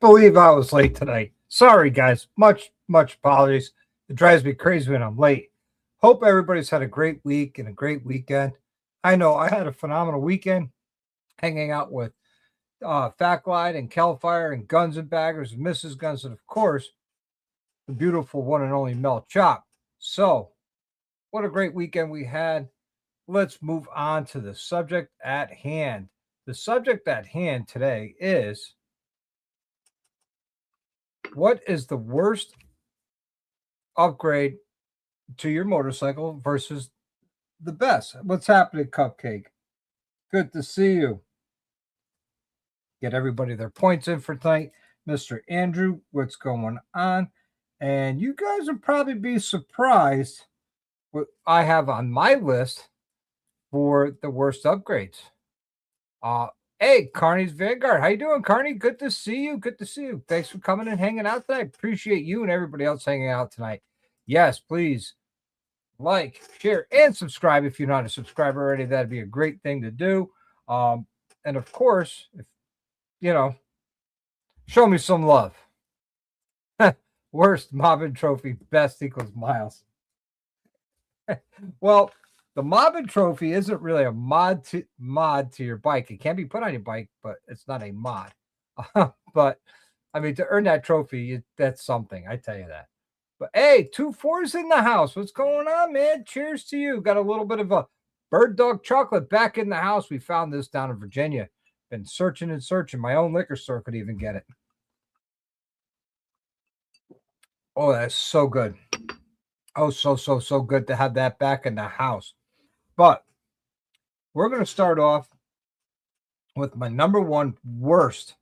believe I was late tonight. Sorry, guys. Much apologies. It drives me crazy when I'm late. Hope everybody's had a great week and a great weekend. I know I had a phenomenal weekend hanging out with Fat Glide and Kelfire and Guns and Baggers and Mrs. Guns, and of course, the beautiful one and only Mel Chop. So, what a great weekend we had. Let's move on to the subject at hand. The subject at hand today is: what is the worst upgrade to your motorcycle versus the best? What's happening, Cupcake? Good to see you. Get everybody their points in for tonight. Mr. Andrew, what's going on? And you guys will probably be surprised what I have on my list for the worst upgrades. Hey, Carney's Vanguard. How you doing, Carney? Good to see you. Good to see you. Thanks for coming and hanging out tonight. Appreciate you and everybody else hanging out tonight. Yes, please like, share, and subscribe if you're not a subscriber already. That'd be a great thing to do. And of course, if show me some love. Worst Mobbin Trophy, best equals miles. Well, the Mobbin Trophy isn't really a mod to your bike. It can be put on your bike, but it's not a mod. But I mean, to earn that trophy, that's something. I tell you that. But hey, 2-4's in the house. What's going on, man? Cheers to you. Got a little bit of a Bird Dog chocolate back in the house. We found this down in Virginia. Been searching and searching. My own liquor store could even get it. Oh, that's so good. Oh, so good to have that back in the house. But we're going to start off with my number one worst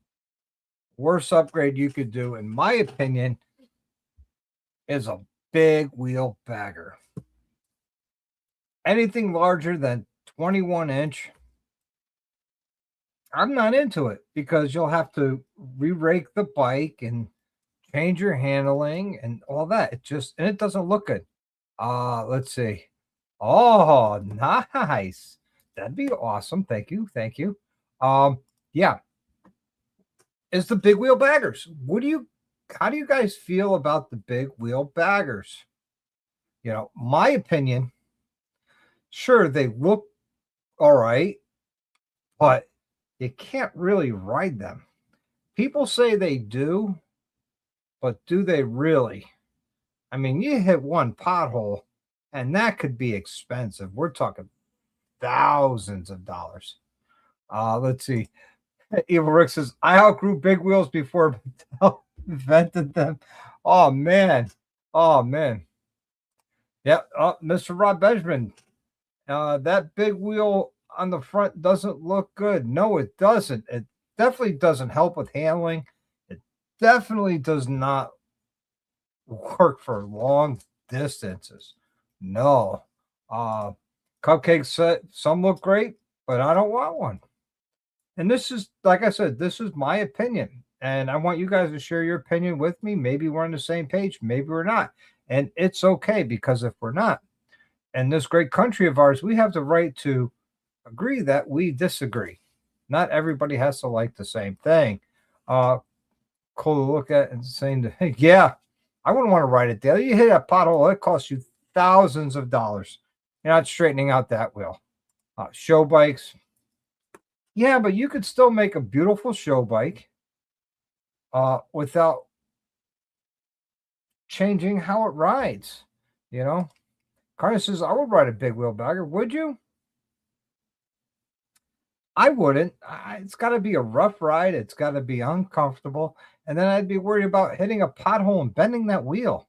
upgrade you could do, in my opinion, is a big wheel bagger. Anything larger than 21-inch, I'm not into it, because you'll have to re-rake the bike and change your handling and all that. It doesn't look good. Let's see. Oh, nice. That'd be awesome. Thank you. Yeah. Is the big wheel baggers. How do you guys feel about the big wheel baggers? My opinion, sure, they look all right, but you can't really ride them. People say they do, but do they really? I mean, you hit one pothole, and that could be expensive. We're talking thousands of dollars. Let's see. Evil Rick says, I outgrew big wheels before Mattel invented them. Oh, man. Yeah, Mr. Rob Benjamin. That big wheel on the front doesn't look good. No, it doesn't. It definitely doesn't help with handling. It definitely does not work for long distances. No. Cupcakes said some look great, but I don't want one. And this is, like I said, this is my opinion. And I want you guys to share your opinion with me. Maybe we're on the same page. Maybe we're not. And it's okay, because if we're not, in this great country of ours, we have the right to agree that we disagree. Not everybody has to like the same thing. Cool to look at and saying, yeah, I wouldn't want to ride it there. You hit a pothole, it costs you thousands of dollars. You're not straightening out that wheel. Show bikes. Yeah, but you could still make a beautiful show bike without changing how it rides. Carter says, I would ride a big wheel bagger. Would you? I wouldn't. It's got to be a rough ride. It's got to be uncomfortable. And then I'd be worried about hitting a pothole and bending that wheel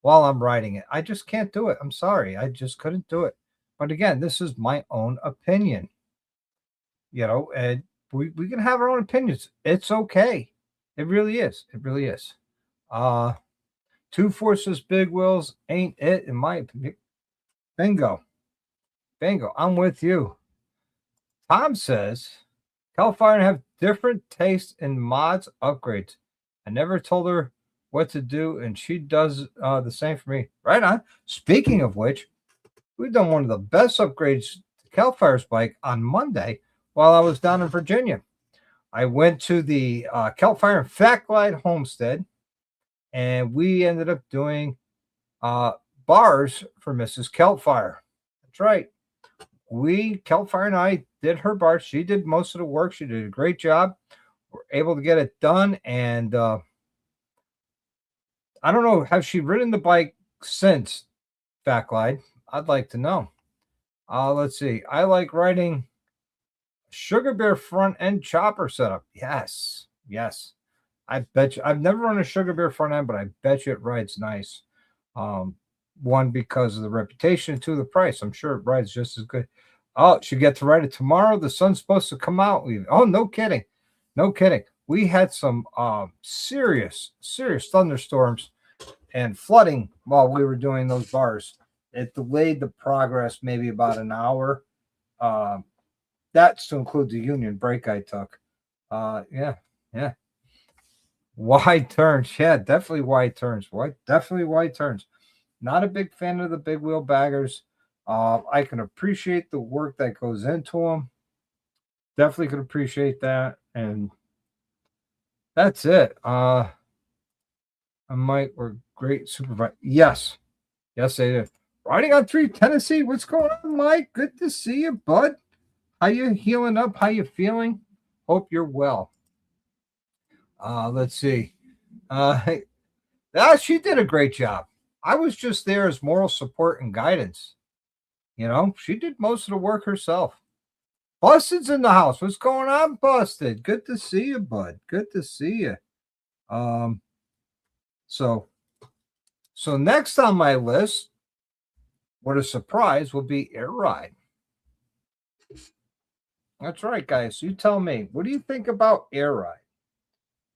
while I'm riding it. I just can't do it. I'm sorry. I just couldn't do it. But again, this is my own opinion. And we can have our own opinions. It's okay. It really is. 2-4 says big wheels ain't it, in my opinion. Bingo. I'm with you. Tom says, California have different tastes in mods upgrades. I never told her what to do, and she does the same for me. Right on. Speaking of which, we've done one of the best upgrades to Cal Fire's bike on Monday while I was down in Virginia. I went to the Kelp Fire and Fat Glide Homestead, and we ended up doing uh, bars for Mrs. Kelp Fire. That's right. Kelp Fire and I did her bars. She did most of the work. She did a great job. We're able to get it done, and I don't know. Has she ridden the bike since Fat Glide? I'd like to know. Let's see. I like riding Sugar Bear front end chopper setup. Yes, yes. I bet you. I've never run a Sugar Bear front end, but I bet you it rides nice. Um, One, because of the reputation, two, the price. I'm sure it rides just as good. Oh, she get to ride it tomorrow. The sun's supposed to come out. Oh, no kidding, no kidding. We had some serious thunderstorms and flooding while we were doing those bars. It delayed the progress maybe about an hour. That's to include the union break I took. Yeah, yeah. Wide turns. Yeah, definitely wide turns. Definitely wide turns. Not a big fan of the big wheel baggers. I can appreciate the work that goes into them. Definitely can appreciate that. And that's it. We're great supervisor. Yes. Yes, they did. Riding on 3 Tennessee. What's going on, Mike? Good to see you, bud. How you healing up? How you feeling? Hope you're well. Let's see. She did a great job. I was just there as moral support and guidance. You know, she did most of the work herself. Busted's in the house. What's going on, Busted? Good to see you, bud. Good to see you. So next on my list, what a surprise, will be Air Ride. That's right, guys. You tell me. What do you think about Air Ride?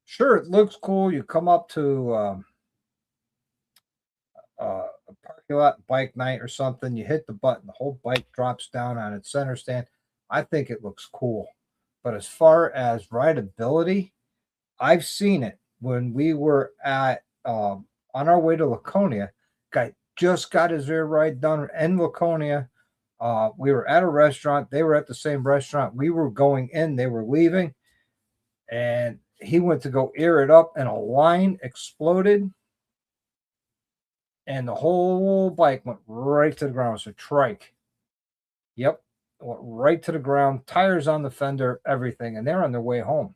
Sure, it looks cool. You come up to a parking lot bike night or something. You hit the button, the whole bike drops down on its center stand. I think it looks cool. But as far as rideability, I've seen it when we were at on our way to Laconia. Guy just got his air ride done in Laconia. We were at a restaurant. They were at the same restaurant. We were going in. They were leaving. And he went to go air it up, and a line exploded. And the whole bike went right to the ground. It was a trike. Yep. Went right to the ground. Tires on the fender, everything. And they're on their way home.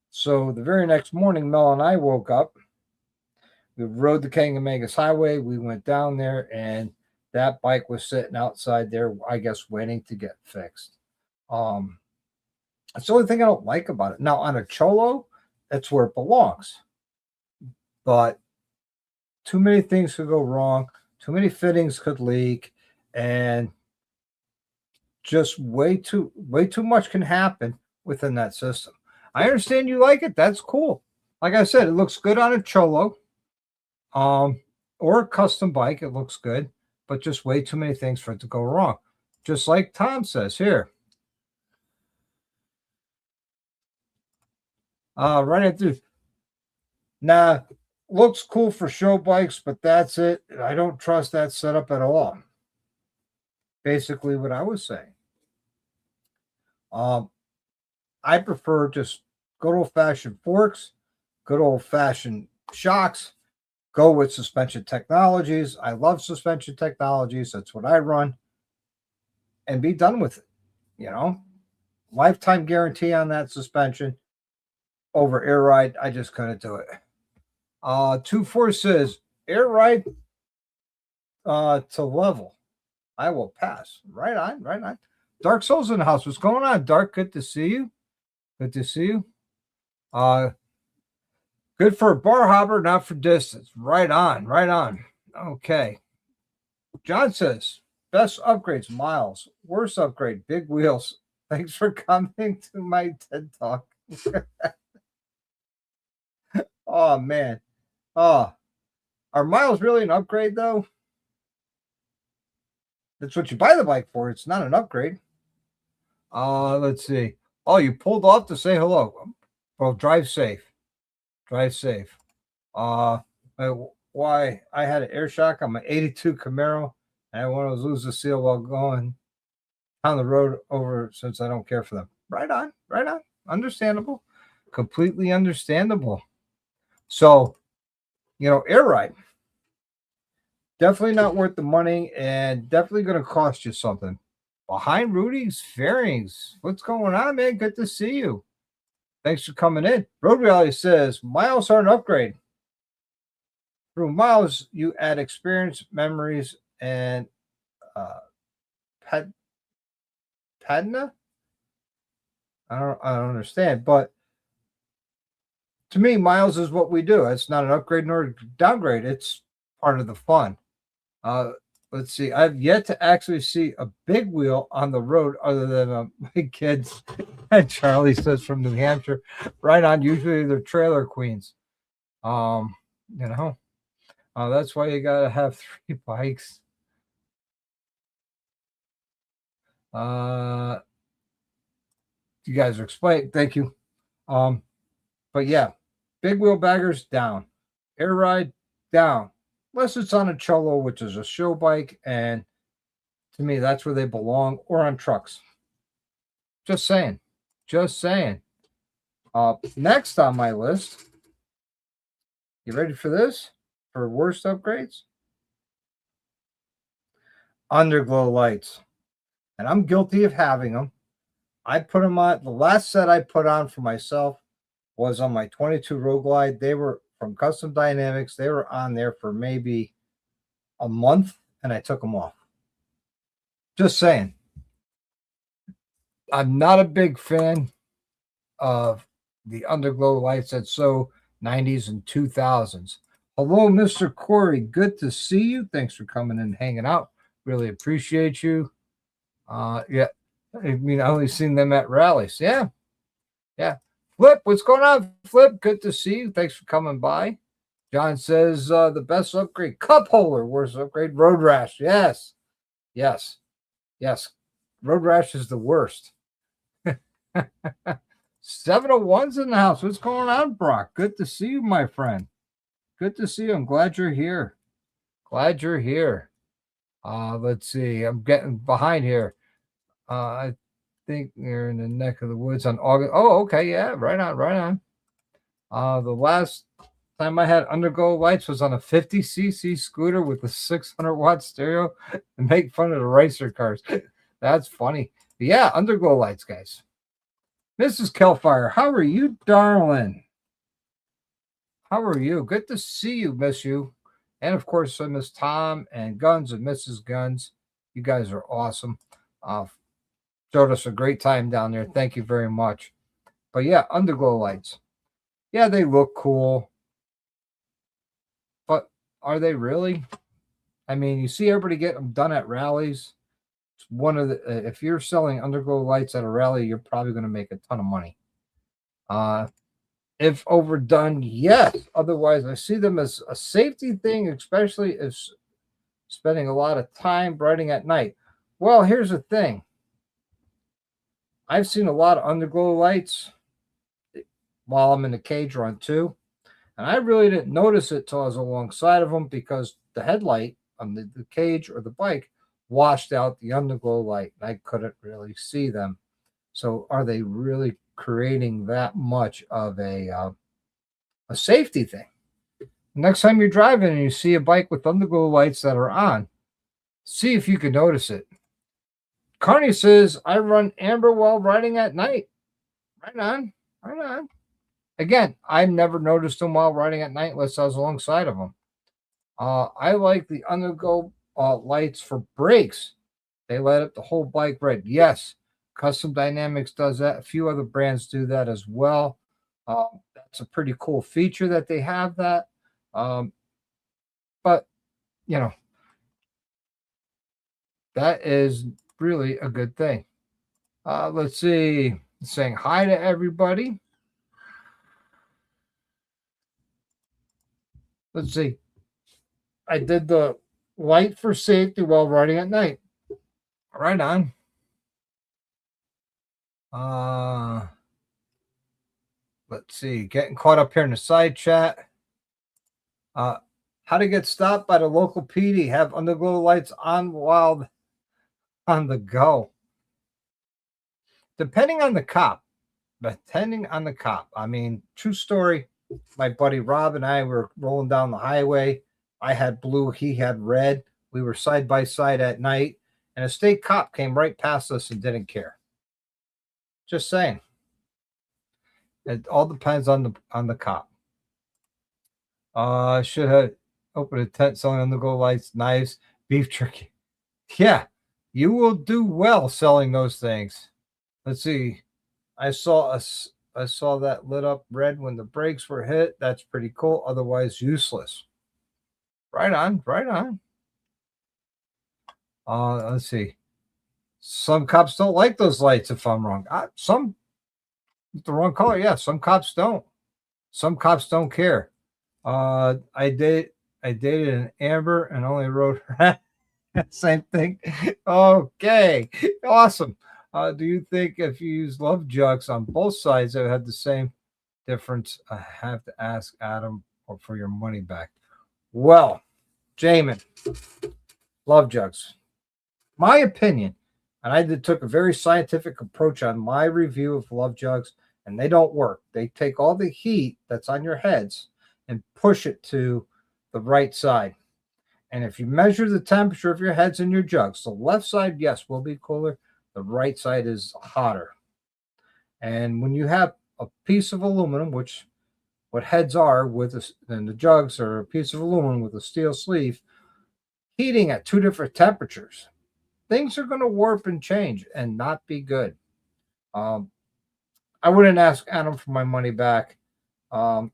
So the very next morning, Mel and I woke up. We rode the Kangamegas Highway. We went down there, and that bike was sitting outside there, I guess, waiting to get fixed. That's the only thing I don't like about it. Now, on a Cholo, that's where it belongs. But too many things could go wrong. Too many fittings could leak, and just way too much can happen within that system. I understand you like it. That's cool. Like I said, it looks good on a Cholo, or a custom bike. It looks good, but just way too many things for it to go wrong. Just like Tom says here. Right at the nah, looks cool for show bikes, but that's it. I don't trust that setup at all. Basically, what I was saying. I prefer just good old fashioned forks, good old fashioned shocks. Go with suspension technologies. I love suspension technologies. That's what I run, and be done with it. You know, lifetime guarantee on that suspension. Over Air Ride, I just couldn't do it. 2-4 says Air Ride to level. I will pass. Right on, right on. Dark Souls in the house. What's going on, Dark? Good to see you. Good to see you. Good for a bar hopper, not for distance. Right on, right on. Okay. John says, best upgrades, miles. Worst upgrade, big wheels. Thanks for coming to my TED Talk. Oh, man. Oh, are miles really an upgrade, though? That's what you buy the bike for. It's not an upgrade. Let's see. Oh, you pulled off to say hello. Well, drive safe. Drive safe. Why? I had an air shock on my 82 Camaro, and I want to lose the seal while going on the road over since I don't care for them. Right on. Right on. Understandable. Completely understandable. So, air ride, definitely not worth the money and definitely going to cost you something. Behind Rudy's Fairings. What's going on, man? Good to see you. Thanks for coming in. Road Rally says miles are an upgrade. Through miles, you add experience, memories, and uh, pad, padna. I don't understand, but to me, miles is what we do. It's not an upgrade nor a downgrade. It's part of the fun. Uh, let's see. I've yet to actually see a big wheel on the road other than my kids. And Charlie says from New Hampshire, right on. Usually they're trailer queens. Um, you know, that's why you gotta have 3 bikes. Uh, you guys are explaining. Thank you. But yeah, big wheel baggers down, air ride down, unless it's on a Cholo, which is a show bike, and to me that's where they belong, or on trucks. Just saying, just saying. Next on my list, you ready for this? For worst upgrades, underglow lights, and I'm guilty of having them. I put them on. The last set I put on for myself was on my 22 Road Glide. They were from Custom Dynamics. They were on there for maybe a month, and I took them off. Just saying. I'm not a big fan of the underglow lights that's so 90s and 2000s. Hello, Mr. Corey. Good to see you. Thanks for coming and hanging out. Really appreciate you. Yeah. I mean, I only seen them at rallies. Yeah. Yeah. Flip, what's going on, Flip? Good to see you. Thanks for coming by. John says the best upgrade, cup holder. Worst upgrade, road rash. Yes. Yes. Yes. Road rash is the worst. 701's in the house. What's going on, Brock? Good to see you, my friend. Good to see you. I'm glad you're here. Glad you're here. Let's see. I'm getting behind here. I think you're in the neck of the woods on August. Oh, okay. Yeah, right on, right on. The last time I had underglow lights was on a 50cc scooter with a 600-watt stereo and make fun of the racer cars. That's funny. But yeah, underglow lights, guys. Mrs. Kelfire, how are you, darling? How are you? Good to see you. Miss you. And of course, I miss Tom and Guns and Mrs. Guns. You guys are awesome. Showed us a great time down there. Thank you very much. But yeah, underglow lights. Yeah, they look cool. But are they really? I mean, you see everybody get them done at rallies. It's one of the if you're selling underglow lights at a rally, you're probably going to make a ton of money. If overdone, yes. Otherwise, I see them as a safety thing, especially if spending a lot of time riding at night. Well, here's the thing. I've seen a lot of underglow lights while I'm in the cage run too. And I really didn't notice it till I was alongside of them because the headlight on the cage or the bike washed out the underglow light. I couldn't really see them. So are they really creating that much of a safety thing? Next time you're driving and you see a bike with underglow lights that are on, see if you can notice it. Carney says, I run amber while riding at night. Right on. Right on. Again, I've never noticed them while riding at night unless I was alongside of them. I like the underglow lights for brakes. They light up the whole bike red. Yes, Custom Dynamics does that. A few other brands do that as well. That's a pretty cool feature that they have that. But, that is really a good thing. Let's see. Saying hi to everybody. Let's see. I did the light for safety while riding at night. Right on. Let's see. Getting caught up here in the side chat. How to get stopped by the local PD. Have underglow lights on while on the go. depending on the cop. Depending on the cop. I mean, true story. My buddy Rob and I were rolling down the highway. I had blue, he had red. We were side by side at night, and a state cop came right past us and didn't care. Just saying. It all depends on the cop. Should have opened a tent selling underglow lights, knives, beef jerky. Yeah, you will do well selling those things. Let's see. I saw that lit up red when the brakes were hit. That's pretty cool. Otherwise, useless. Right on, right on. Let's see. Some cops don't like those lights. If I'm wrong, some the wrong color. Yeah, some cops don't. Some cops don't care. I dated an Amber and only wrote her same thing. Okay, awesome. Do you think if you use love jugs on both sides, they would have the same difference? I have to ask Adam for your money back. Well, Jamin, love jugs. My opinion, and I took a very scientific approach on my review of love jugs, and they don't work. They take all the heat that's on your heads and push it to the right side. And if you measure the temperature of your heads and your jugs, the left side, yes, will be cooler. The right side is hotter. And when you have a piece of aluminum, which what heads are and the jugs are a piece of aluminum with a steel sleeve, heating at two different temperatures, things are going to warp and change and not be good. I wouldn't ask Adam for my money back. I'd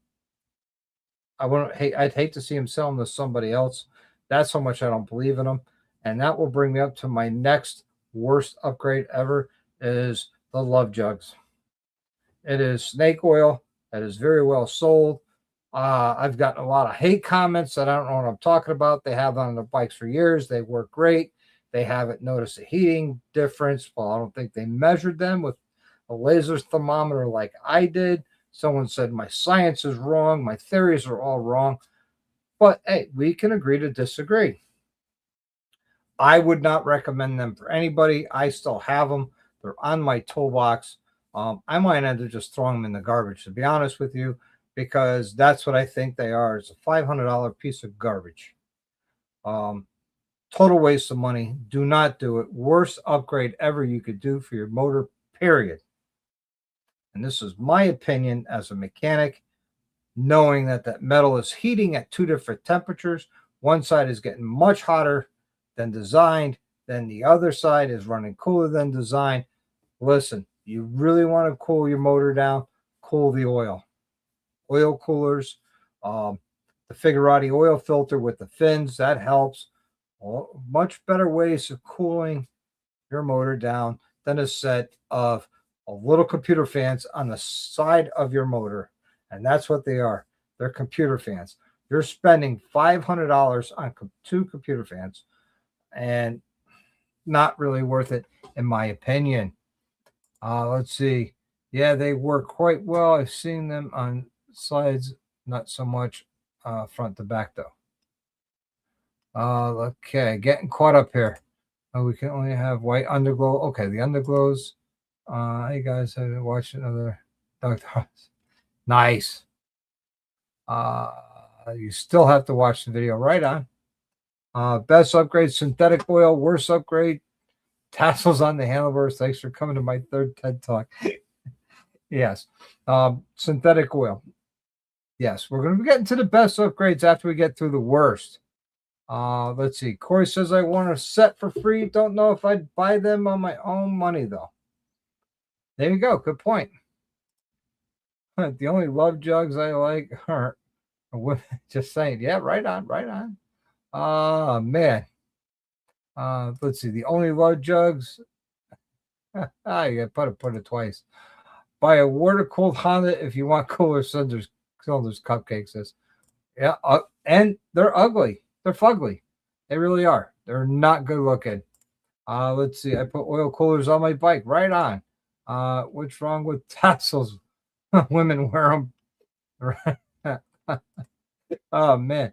hate to see him selling to somebody else. That's how much I don't believe in him. And that will bring me up to my next worst upgrade ever is the love jugs. It is snake oil that is very well sold. I've gotten a lot of hate comments that I don't know what I'm talking about. They have on their bikes for years. They work great. They haven't noticed a heating difference. Well, I don't think they measured them with a laser thermometer like I did. Someone said my science is wrong. My theories are all wrong. But hey, we can agree to disagree. I would not recommend them for anybody. I still have them. They're on my toolbox. I might end up just throwing them in the garbage, to be honest with you, because that's what I think they are. It's a $500 piece of garbage. Total waste of money. Do not do it. Worst upgrade ever you could do for your motor, period. And this is my opinion as a mechanic, knowing that metal is heating at two different temperatures. One side is getting much hotter than designed, then the other side is running cooler than designed. Listen, you really want to cool your motor down, cool the oil. Oil coolers, the Figurati oil filter with the fins, that helps. Well, much better ways of cooling your motor down than a set of little computer fans on the side of your motor. And that's what they are. They're computer fans. You're spending $500 on two computer fans and not really worth it, in my opinion. Let's see. Yeah, they work quite well. I've seen them on slides, not so much front to back, though. Okay, getting caught up here. We can only have white underglow. Okay, the underglows. Hey guys, have you watched another Dr. Nice. You still have to watch the video. Right on. Best upgrade, synthetic oil. Worst upgrade, tassels on the handlebars. Thanks for coming to my third TED Talk. Yes. Synthetic oil. Yes, we're going to be getting to the best upgrades after we get through the worst. Let's see. Corey says I want a set for free. Don't know if I'd buy them on my own money, though. There you go. Good point. The only love jugs I like are women. Just saying. Yeah, right on, right on. Man. Let's see. The only love jugs. You got put it twice. Buy a water-cooled Honda if you want cooler cylinders cupcakes. Yeah, and they're ugly. They're fugly. They really are. They're not good looking. Let's see. I put oil coolers on my bike. Right on. What's wrong with tassels? Women wear them. Oh man.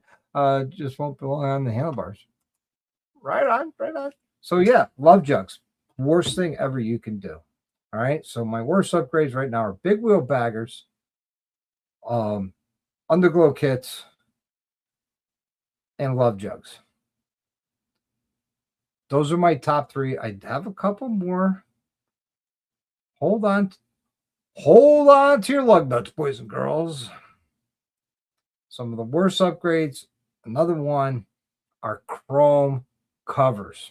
Just won't belong on the handlebars. Right on. Right on. So yeah, love jugs. Worst thing ever you can do. All right. So my worst upgrades right now are big wheel baggers, underglow kits, and love jugs. Those are my top three. I have a couple more. Hold on. Hold on to your lug nuts, boys and girls. Some of the worst upgrades, another one, are chrome covers.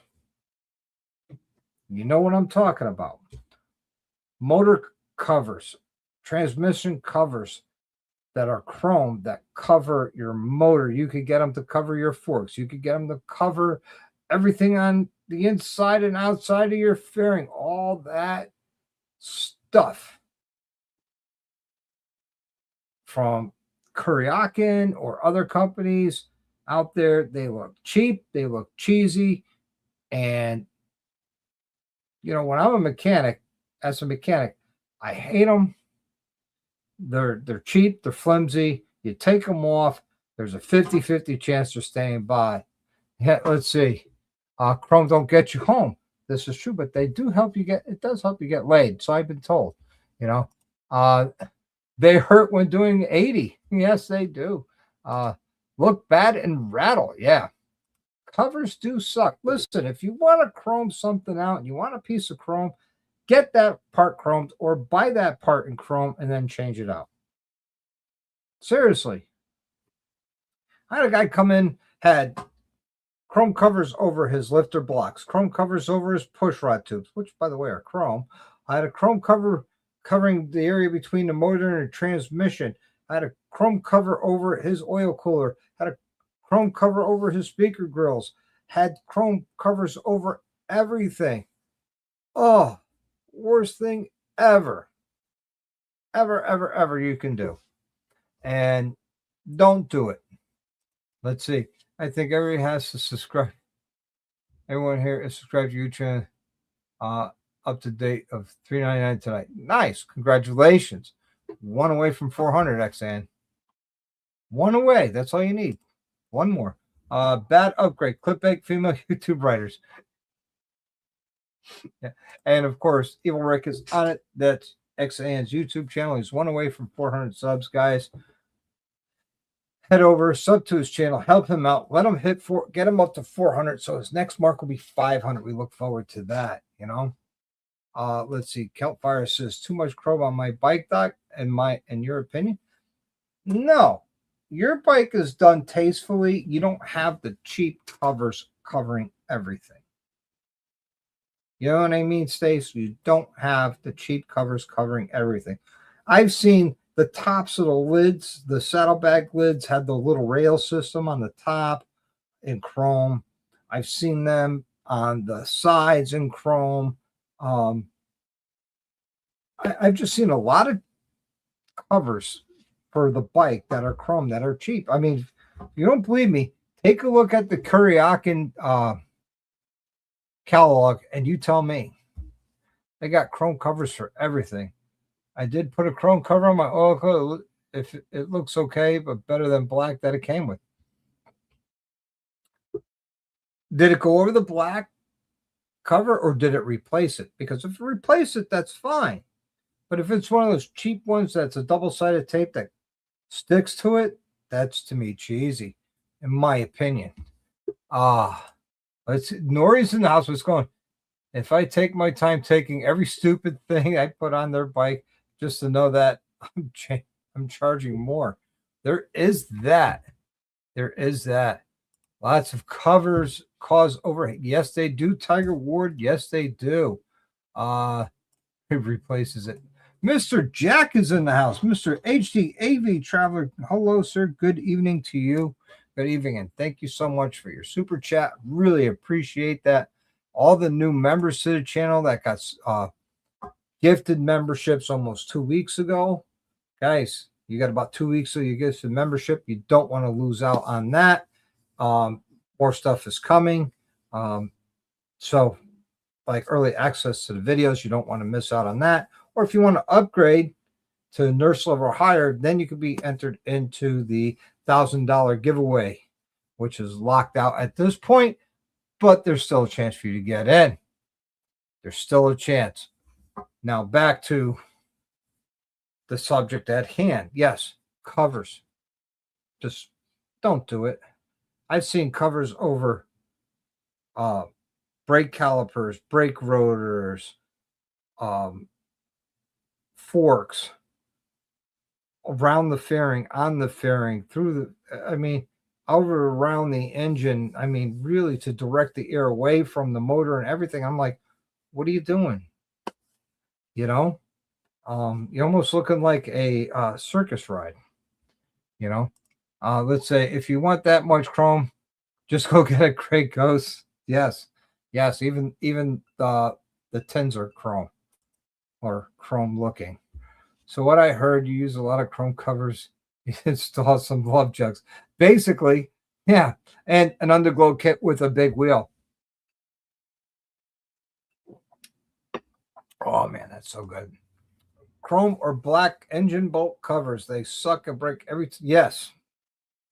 You know what I'm talking about. Motor covers, transmission covers that are chrome that cover your motor. You could get them to cover your forks. You could get them to cover everything on the inside and outside of your fairing. All that stuff from Kuryakin or other companies out there. They look cheap. They look cheesy. And, you know, when I'm a mechanic, as a mechanic, I hate them. They're cheap. They're flimsy. You take them off. There's a 50-50 chance they're staying by. Yeah, let's see. Chrome don't get you home. This is true, but they do help you get. It does help you get laid. So I've been told. You know, they hurt when doing 80. Yes, they do. Look bad and rattle. Yeah, covers do suck. Listen, if you want to chrome something out and you want a piece of chrome, get that part chromed or buy that part in chrome and then change it out. Seriously. I had a guy come in, had chrome covers over his lifter blocks, chrome covers over his push rod tubes, which, by the way, are chrome. I had a chrome cover covering the area between the motor and the transmission. I had a chrome cover over his oil cooler, had a chrome cover over his speaker grills, had chrome covers over everything. Oh, worst thing ever. Ever you can do. And don't do it. Let's see. I think everybody has to subscribe. Everyone here is subscribed to YouTube. Up to date of $3.99 tonight. Nice. Congratulations. One away from 400, XN. One away. That's all you need. One more. Bad upgrade. Clipbait female YouTube writers. Yeah. And of course, Evil Rick is on it. That's XN's YouTube channel. He's one away from 400 subs, guys. Head over, sub to his channel, help him out, let him get him up to 400. So his next mark will be 500. We look forward to that, you know. Let's see. Countfire says too much chrome on my bike, Doc. In your opinion, no. Your bike is done tastefully. You don't have the cheap covers covering everything. You know what I mean, Stace? You don't have the cheap covers covering everything. I've seen the tops of the lids, the saddlebag lids had the little rail system on the top in chrome. I've seen them on the sides in chrome. I've just seen a lot of covers for the bike that are chrome that are cheap. I mean, if you don't believe me, take a look at the Kuryakin catalog and you tell me. They got chrome covers for everything. I did put a chrome cover on my oil coat. If it looks okay, but better than black that it came with. Did it go over the black cover or did it replace it? Because if it replaced it, that's fine. But if it's one of those cheap ones that's a double-sided tape that sticks to it, that's to me cheesy, in my opinion. Nori's in the house. What's going? If I take my time taking every stupid thing I put on their bike just to know that I'm charging more. There is that. Lots of covers cause overheat. Yes, they do. Tiger Ward. Yes, they do. It replaces it. Mr. Jack is in the house. Mr. HDAV Traveler. Hello, sir. Good evening to you. Good evening, and thank you so much for your super chat. Really appreciate that. All the new members to the channel that got gifted memberships almost 2 weeks ago. Guys, you got about 2 weeks till you get the membership. You don't want to lose out on that. More stuff is coming. So like early access to the videos, you don't want to miss out on that. Or if you want to upgrade to nurse level or higher, then you could be entered into the $1,000 giveaway, which is locked out at this point, but there's still a chance for you to get in. There's still a chance. Now back to the subject at hand. Yes, covers. Just don't do it. I've seen covers over uh, brake calipers, brake rotors, um, forks, around the fairing, on the fairing, through the, I mean, over around the engine. I mean, really to direct the air away from the motor and everything. I'm like, what are you doing? You know, you're almost looking like a circus ride. You know, let's say if you want that much chrome, just go get a Great Ghost. Yes, yes. Even the tins are chrome or chrome looking. So what I heard, you use a lot of chrome covers. You install some love jugs, basically. Yeah, and an underglow kit with a big wheel. Oh man, that's so good. Chrome or black engine bolt covers. They suck and break every. Yes,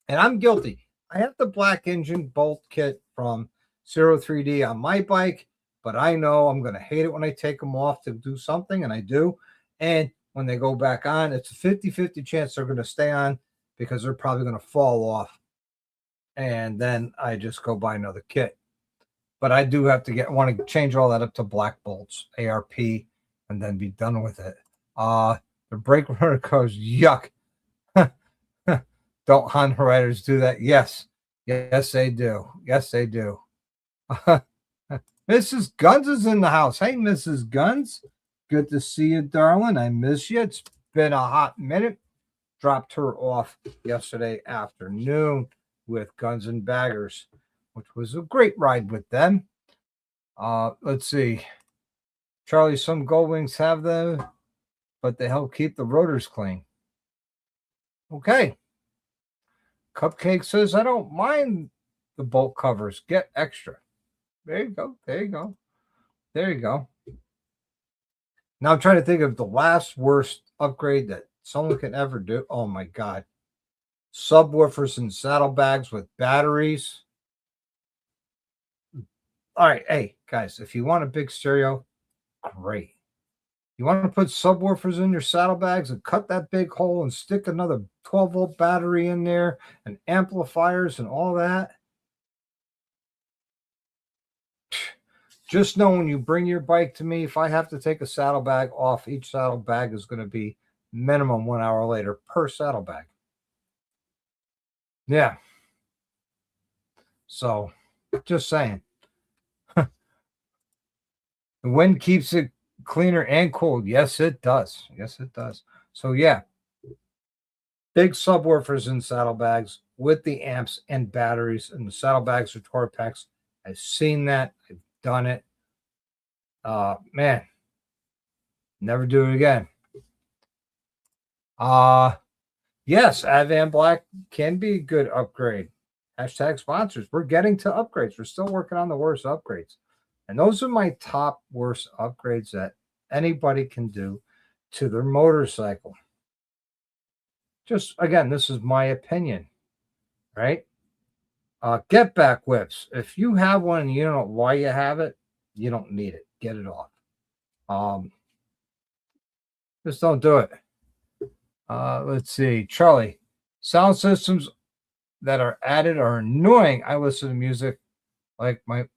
and I'm guilty. I have the black engine bolt kit from 03D on my bike, but I know I'm going to hate it when I take them off to do something, and I do. And when they go back on, it's a 50-50 chance they're going to stay on because they're probably going to fall off. And then I just go buy another kit. But I do have to want to change all that up to black bolts, ARP, and then be done with it. The brake rotor goes, yuck. Don't Honda riders do that? Yes. Yes, they do. Yes, they do. Mrs. Guns is in the house. Hey, Mrs. Guns. Good to see you, darling. I miss you. It's been a hot minute. Dropped her off yesterday afternoon with Guns and Baggers, which was a great ride with them. Let's see. Charlie, some Gold Wings have them, but they help keep the rotors clean. Okay. Cupcake says, I don't mind the bolt covers. Get extra. There you go. There you go. There you go. Now I'm trying to think of the last worst upgrade that someone can ever do. Oh my God. Subwoofers and saddlebags with batteries. All right. Hey, guys, if you want a big stereo, great. You want to put subwoofers in your saddlebags and cut that big hole and stick another 12-volt battery in there and amplifiers and all that. Just know when you bring your bike to me, if I have to take a saddlebag off, each saddlebag is going to be minimum 1 hour later per saddlebag. Yeah. So just saying. The wind keeps it cleaner and cold. Yes, it does. Yes, it does. So yeah, big subwoofers in saddlebags with the amps and batteries, and the saddlebags are Torpex. I've seen that. I've done it. Man, never do it again. Yes, Advan Black can be a good upgrade. Hashtag sponsors. We're getting to upgrades. We're still working on the worst upgrades. And those are my top worst upgrades that anybody can do to their motorcycle. Just again, this is my opinion, right? Get back whips. If you have one and you don't know why you have it, you don't need it. Get it off. Just don't do it. Let's see. Charlie, sound systems that are added are annoying. I listen to music like my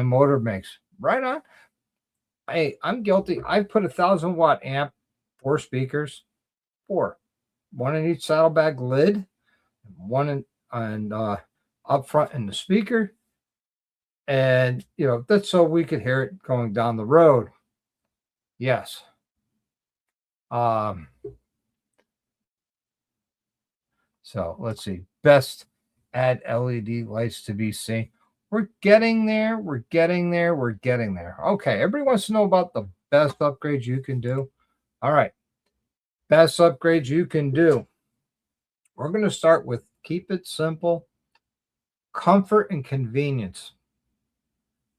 motor makes. Right on. Hey, I'm guilty. I put 1,000-watt amp, 4 speakers, 4, one in each saddlebag lid, one in up front in the speaker, and that's so we could hear it going down the road. Yes. So let's see. Best add LED lights to be seen. We're getting there. We're getting there. We're getting there. Okay. Everybody wants to know about the best upgrades you can do. All right. Best upgrades you can do. We're going to start with keep it simple, comfort and convenience.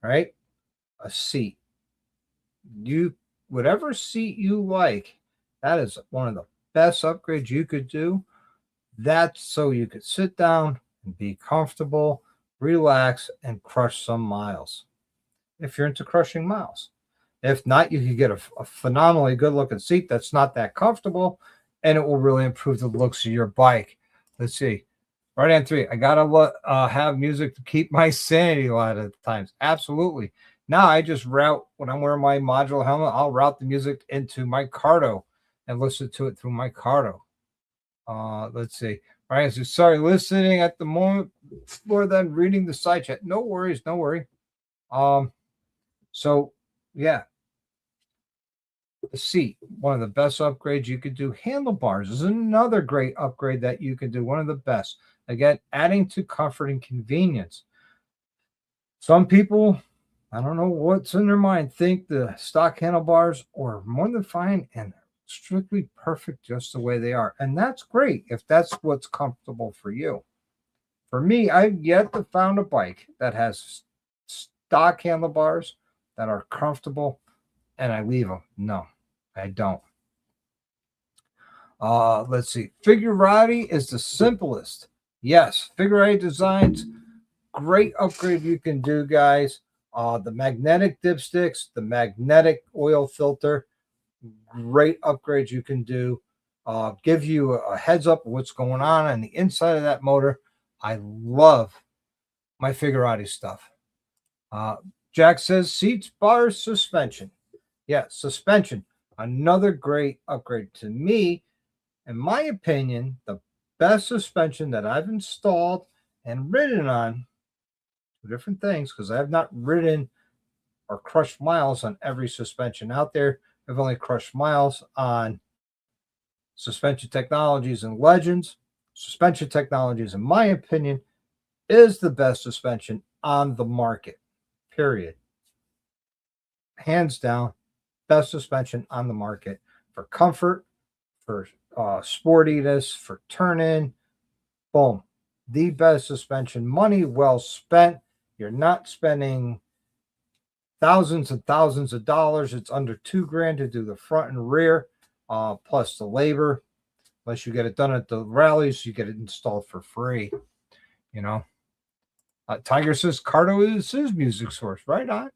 Right? A seat. Whatever seat you like, that is one of the best upgrades you could do. That's so you could sit down and be comfortable, relax, and crush some miles. If you're into crushing miles. If not, you could get a phenomenally good looking seat that's not that comfortable, and it will really improve the looks of your bike. Let's see. Right on three. I gotta have music to keep my sanity a lot of times. Absolutely. Now I just route when I'm wearing my modular helmet. I'll route the music into my Cardo and listen to it through my Cardo. Let's see. Right. So sorry, listening at the moment more than reading the side chat. No worries. No worry. Um. So yeah, the seat, one of the best upgrades you could do. Handlebars is another great upgrade that you can do. One of the best. Again, adding to comfort and convenience. Some people, I don't know what's in their mind, think the stock handlebars are more than fine and strictly perfect just the way they are. And that's great if that's what's comfortable for you. For me, I've yet to found a bike that has stock handlebars that are comfortable and I leave them. No, I don't. Let's see. Figurati is the simplest. Yes, Figurati designs, great upgrade you can do, guys. The magnetic dipsticks, the magnetic oil filter, great upgrades you can do. Give you a heads up of what's going on the inside of that motor. I love my Figurati stuff. Jack says seats, bars, suspension. Yeah, suspension. Another great upgrade to me. In my opinion, the best suspension that I've installed and ridden on two different things because I have not ridden or crushed miles on every suspension out there. I've only crushed miles on suspension technologies and legends. Suspension technologies, in my opinion, is the best suspension on the market. Period. Hands down, best suspension on the market for comfort, for sportiness, for turn in. Boom. The best suspension. Money well spent. You're not spending thousands and thousands of dollars. It's under $2,000 to do the front and rear, plus the labor. Unless you get it done at the rallies, you get it installed for free. You know, Tiger says Cardo is his music source. Right on,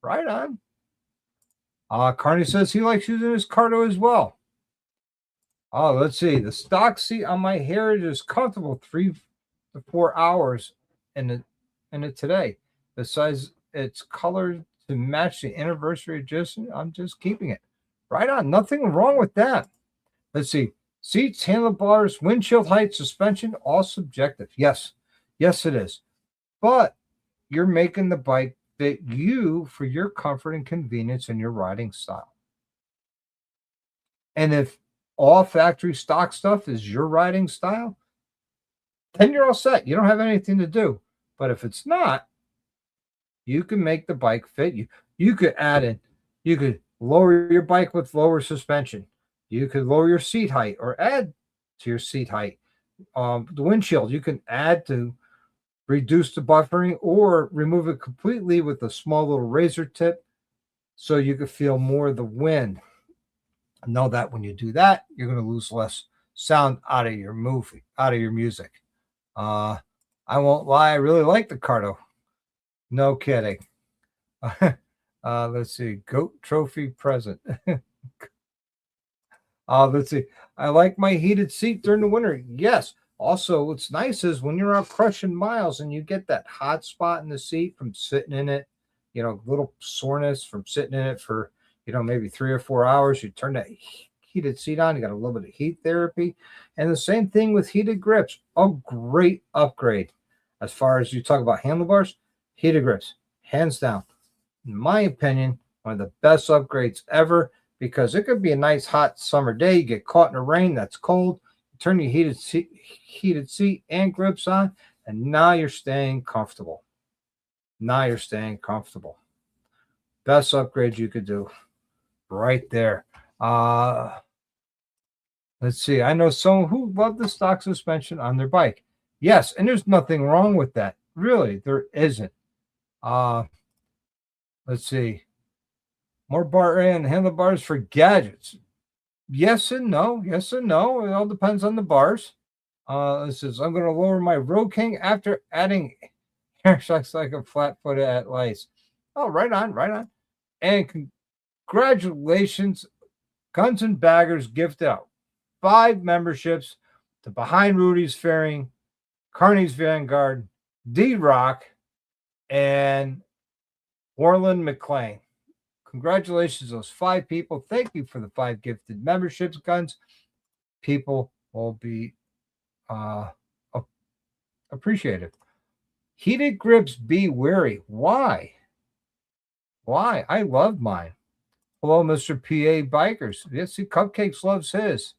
right on. Carney says he likes using his Cardo as well. Oh, let's see. The stock seat on my Heritage is comfortable 3 to 4 hours in it today. Besides, it's colored to match the anniversary adjustment. I'm just keeping it. Right on. Nothing wrong with that. Let's see. Seats, handlebars, windshield height, suspension, all subjective. Yes. Yes, it is. But you're making the bike fit you for your comfort and convenience and your riding style. And if all factory stock stuff is your riding style, then you're all set. You don't have anything to do. But if it's not, you can make the bike fit you. You could add in, you could lower your bike with lower suspension. You could lower your seat height or add to your seat height. The windshield, you can add to reduce the buffering or remove it completely with a small little razor tip so you can feel more of the wind. Know that when you do that, you're going to lose less sound out of your movie, out of your music. I won't lie, I really like the Cardo. No kidding. Let's see. Goat trophy present. Let's see. I like my heated seat during the winter. Yes. Also, what's nice is when you're out crushing miles and you get that hot spot in the seat from sitting in it, little soreness from sitting in it for, maybe 3 or 4 hours. You turn that heated seat on, you got a little bit of heat therapy. And the same thing with heated grips. A great upgrade. As far as you talk about handlebars, heated grips, hands down. In my opinion, one of the best upgrades ever because it could be a nice hot summer day. You get caught in the rain that's cold. You turn your heated seat and grips on, and now you're staying comfortable. Now you're staying comfortable. Best upgrade you could do right there. Let's see. I know someone who loved the stock suspension on their bike. Yes, and there's nothing wrong with that. Really, there isn't. Let's see. More bar and handlebars for gadgets. Yes and no. Yes and no. It all depends on the bars. It says I'm going to lower my Road King after adding air shocks like a flat footed at lights. Oh, right on, right on. And Congratulations. Guns and Baggers gifted out 5 memberships to Behind Rudy's Fairing, Carney's Vanguard, D-Rock, and Orland McLean. Congratulations, those 5 people. Thank you for the 5 gifted memberships, Guns. People will be appreciated. Heated grips, be wary. Why? Why? I love mine. Hello, Mr. PA Bikers. Yes, see, Cupcakes loves his.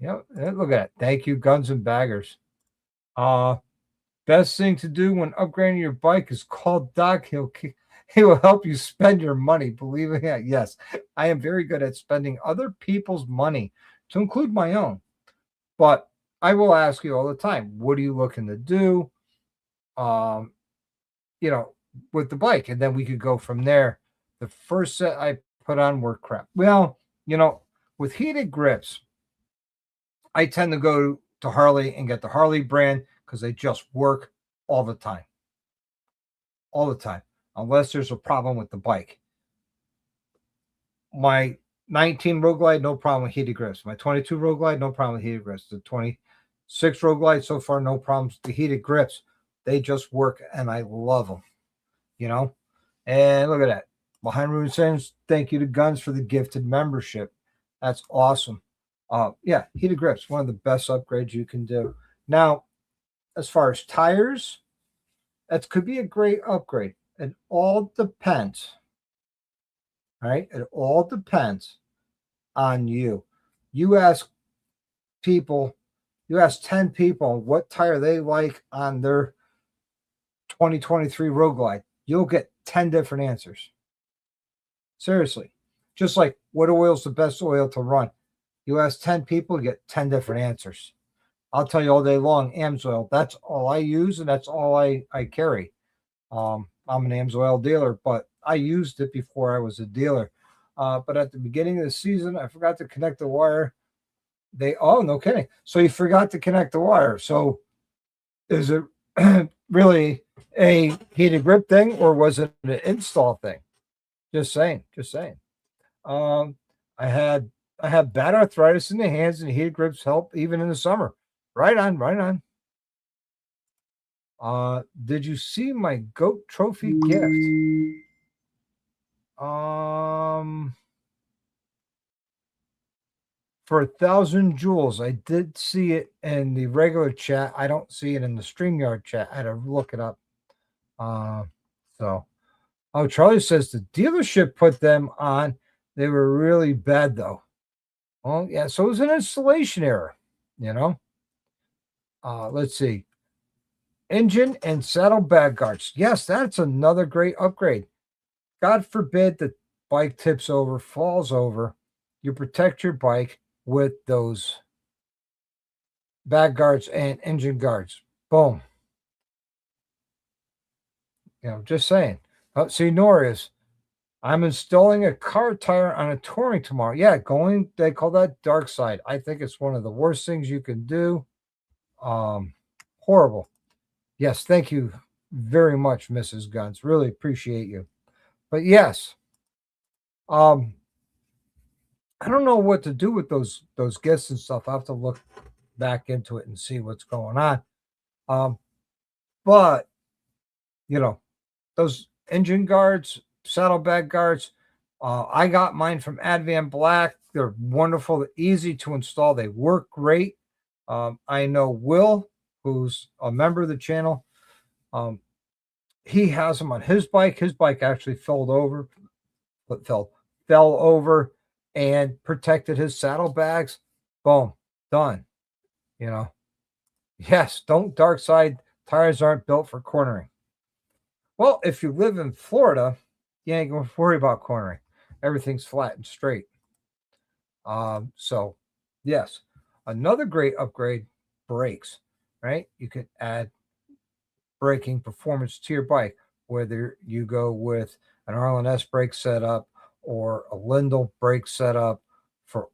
Yep, look at that. Thank you, Guns and Baggers. Best thing to do when upgrading your bike is call Doc. He will help you spend your money. Believe it. Yes, I am very good at spending other people's money, to include my own. But I will ask you all the time, what are you looking to do? With the bike, and then we could go from there. The first set I put on were crap. Well, with heated grips, I tend to go to Harley and get the Harley brand because they just work all the time. All the time, unless there's a problem with the bike. My 19 Road Glide, no problem with heated grips. My 22 Road Glide, no problem with heated grips. The 26 Road Glide, so far, no problems. The heated grips, they just work, and I love them. And look at that. Behind Rude Sayings, thank you to Guns for the gifted membership. That's awesome. Yeah, heated grips, one of the best upgrades you can do. Now, as far as tires, that could be a great upgrade. It all depends. All right, it all depends on you. You ask 10 people what tire they like on their 2023 Road Glide. You'll get 10 different answers. Seriously. Just like what oil is the best oil to run. You ask 10 people, you get 10 different answers. I'll tell you all day long, AMSOIL. That's all I use, and that's all I carry. I'm an AMSOIL dealer, but I used it before I was a dealer. But at the beginning of the season, I forgot to connect the wire. No kidding. So you forgot to connect the wire. So is it really a heated grip thing, or was it an install thing? Just saying. I have bad arthritis in the hands, and heated grips help even in the summer. Right on. Did you see my goat trophy gift? For 1,000 joules, I did see it in the regular chat. I don't see it in the StreamYard chat. I had to look it up. Charlie says the dealership put them on. They were really bad, though. Well, yeah, so it was an installation error, Let's see. Engine and saddle bag guards. Yes, that's another great upgrade. God forbid the bike tips over, falls over. You protect your bike with those bag guards and engine guards. Boom. Just saying. See, Norris, I'm installing a car tire on a touring tomorrow. Yeah, they call that dark side. I think it's one of the worst things you can do. Horrible. Yes, thank you very much, Mrs. Guns. Really appreciate you. But yes, I don't know what to do with those gifts and stuff. I have to look back into it and see what's going on. But those engine guards, saddlebag guards, I got mine from Advan Black. They're wonderful, easy to install. They work great. I know Will, who's a member of the channel. He has them on his bike. His bike actually fell over and protected his saddlebags. Boom, done. Yes, don't dark side. Tires aren't built for cornering. Well, if you live in Florida, you ain't going to worry about cornering. Everything's flat and straight. So, yes, another great upgrade, brakes, right? You can add braking performance to your bike, whether you go with an Arlen S brake setup or a Lindell brake setup or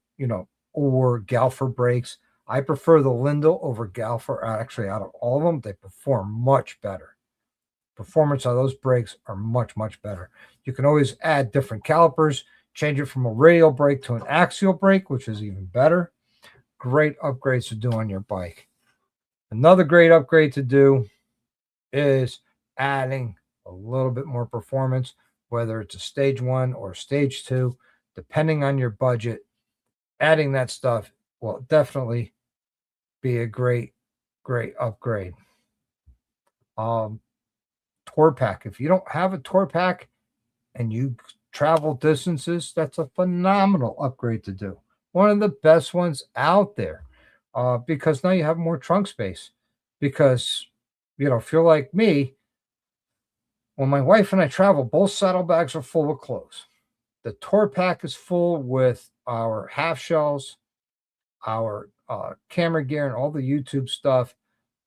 Galfer brakes. I prefer the Lindell over Galfer. Actually, out of all of them, they perform much better. Performance on those brakes are much, much better. You can always add different calipers. change it from a radial brake to an axial brake, which is even better. Great upgrades to do on your bike. Another great upgrade to do is adding a little bit more performance, whether it's a stage 1 or stage 2, depending on your budget. Adding that stuff will definitely be a great upgrade. Tour pack. If you don't have a tour pack and you travel distances, that's a phenomenal upgrade to do. One of the best ones out there, because now you have more trunk space. Because, if you're like me, when my wife and I travel, both saddlebags are full with clothes. The tour pack is full with our half shells, our camera gear, and all the YouTube stuff.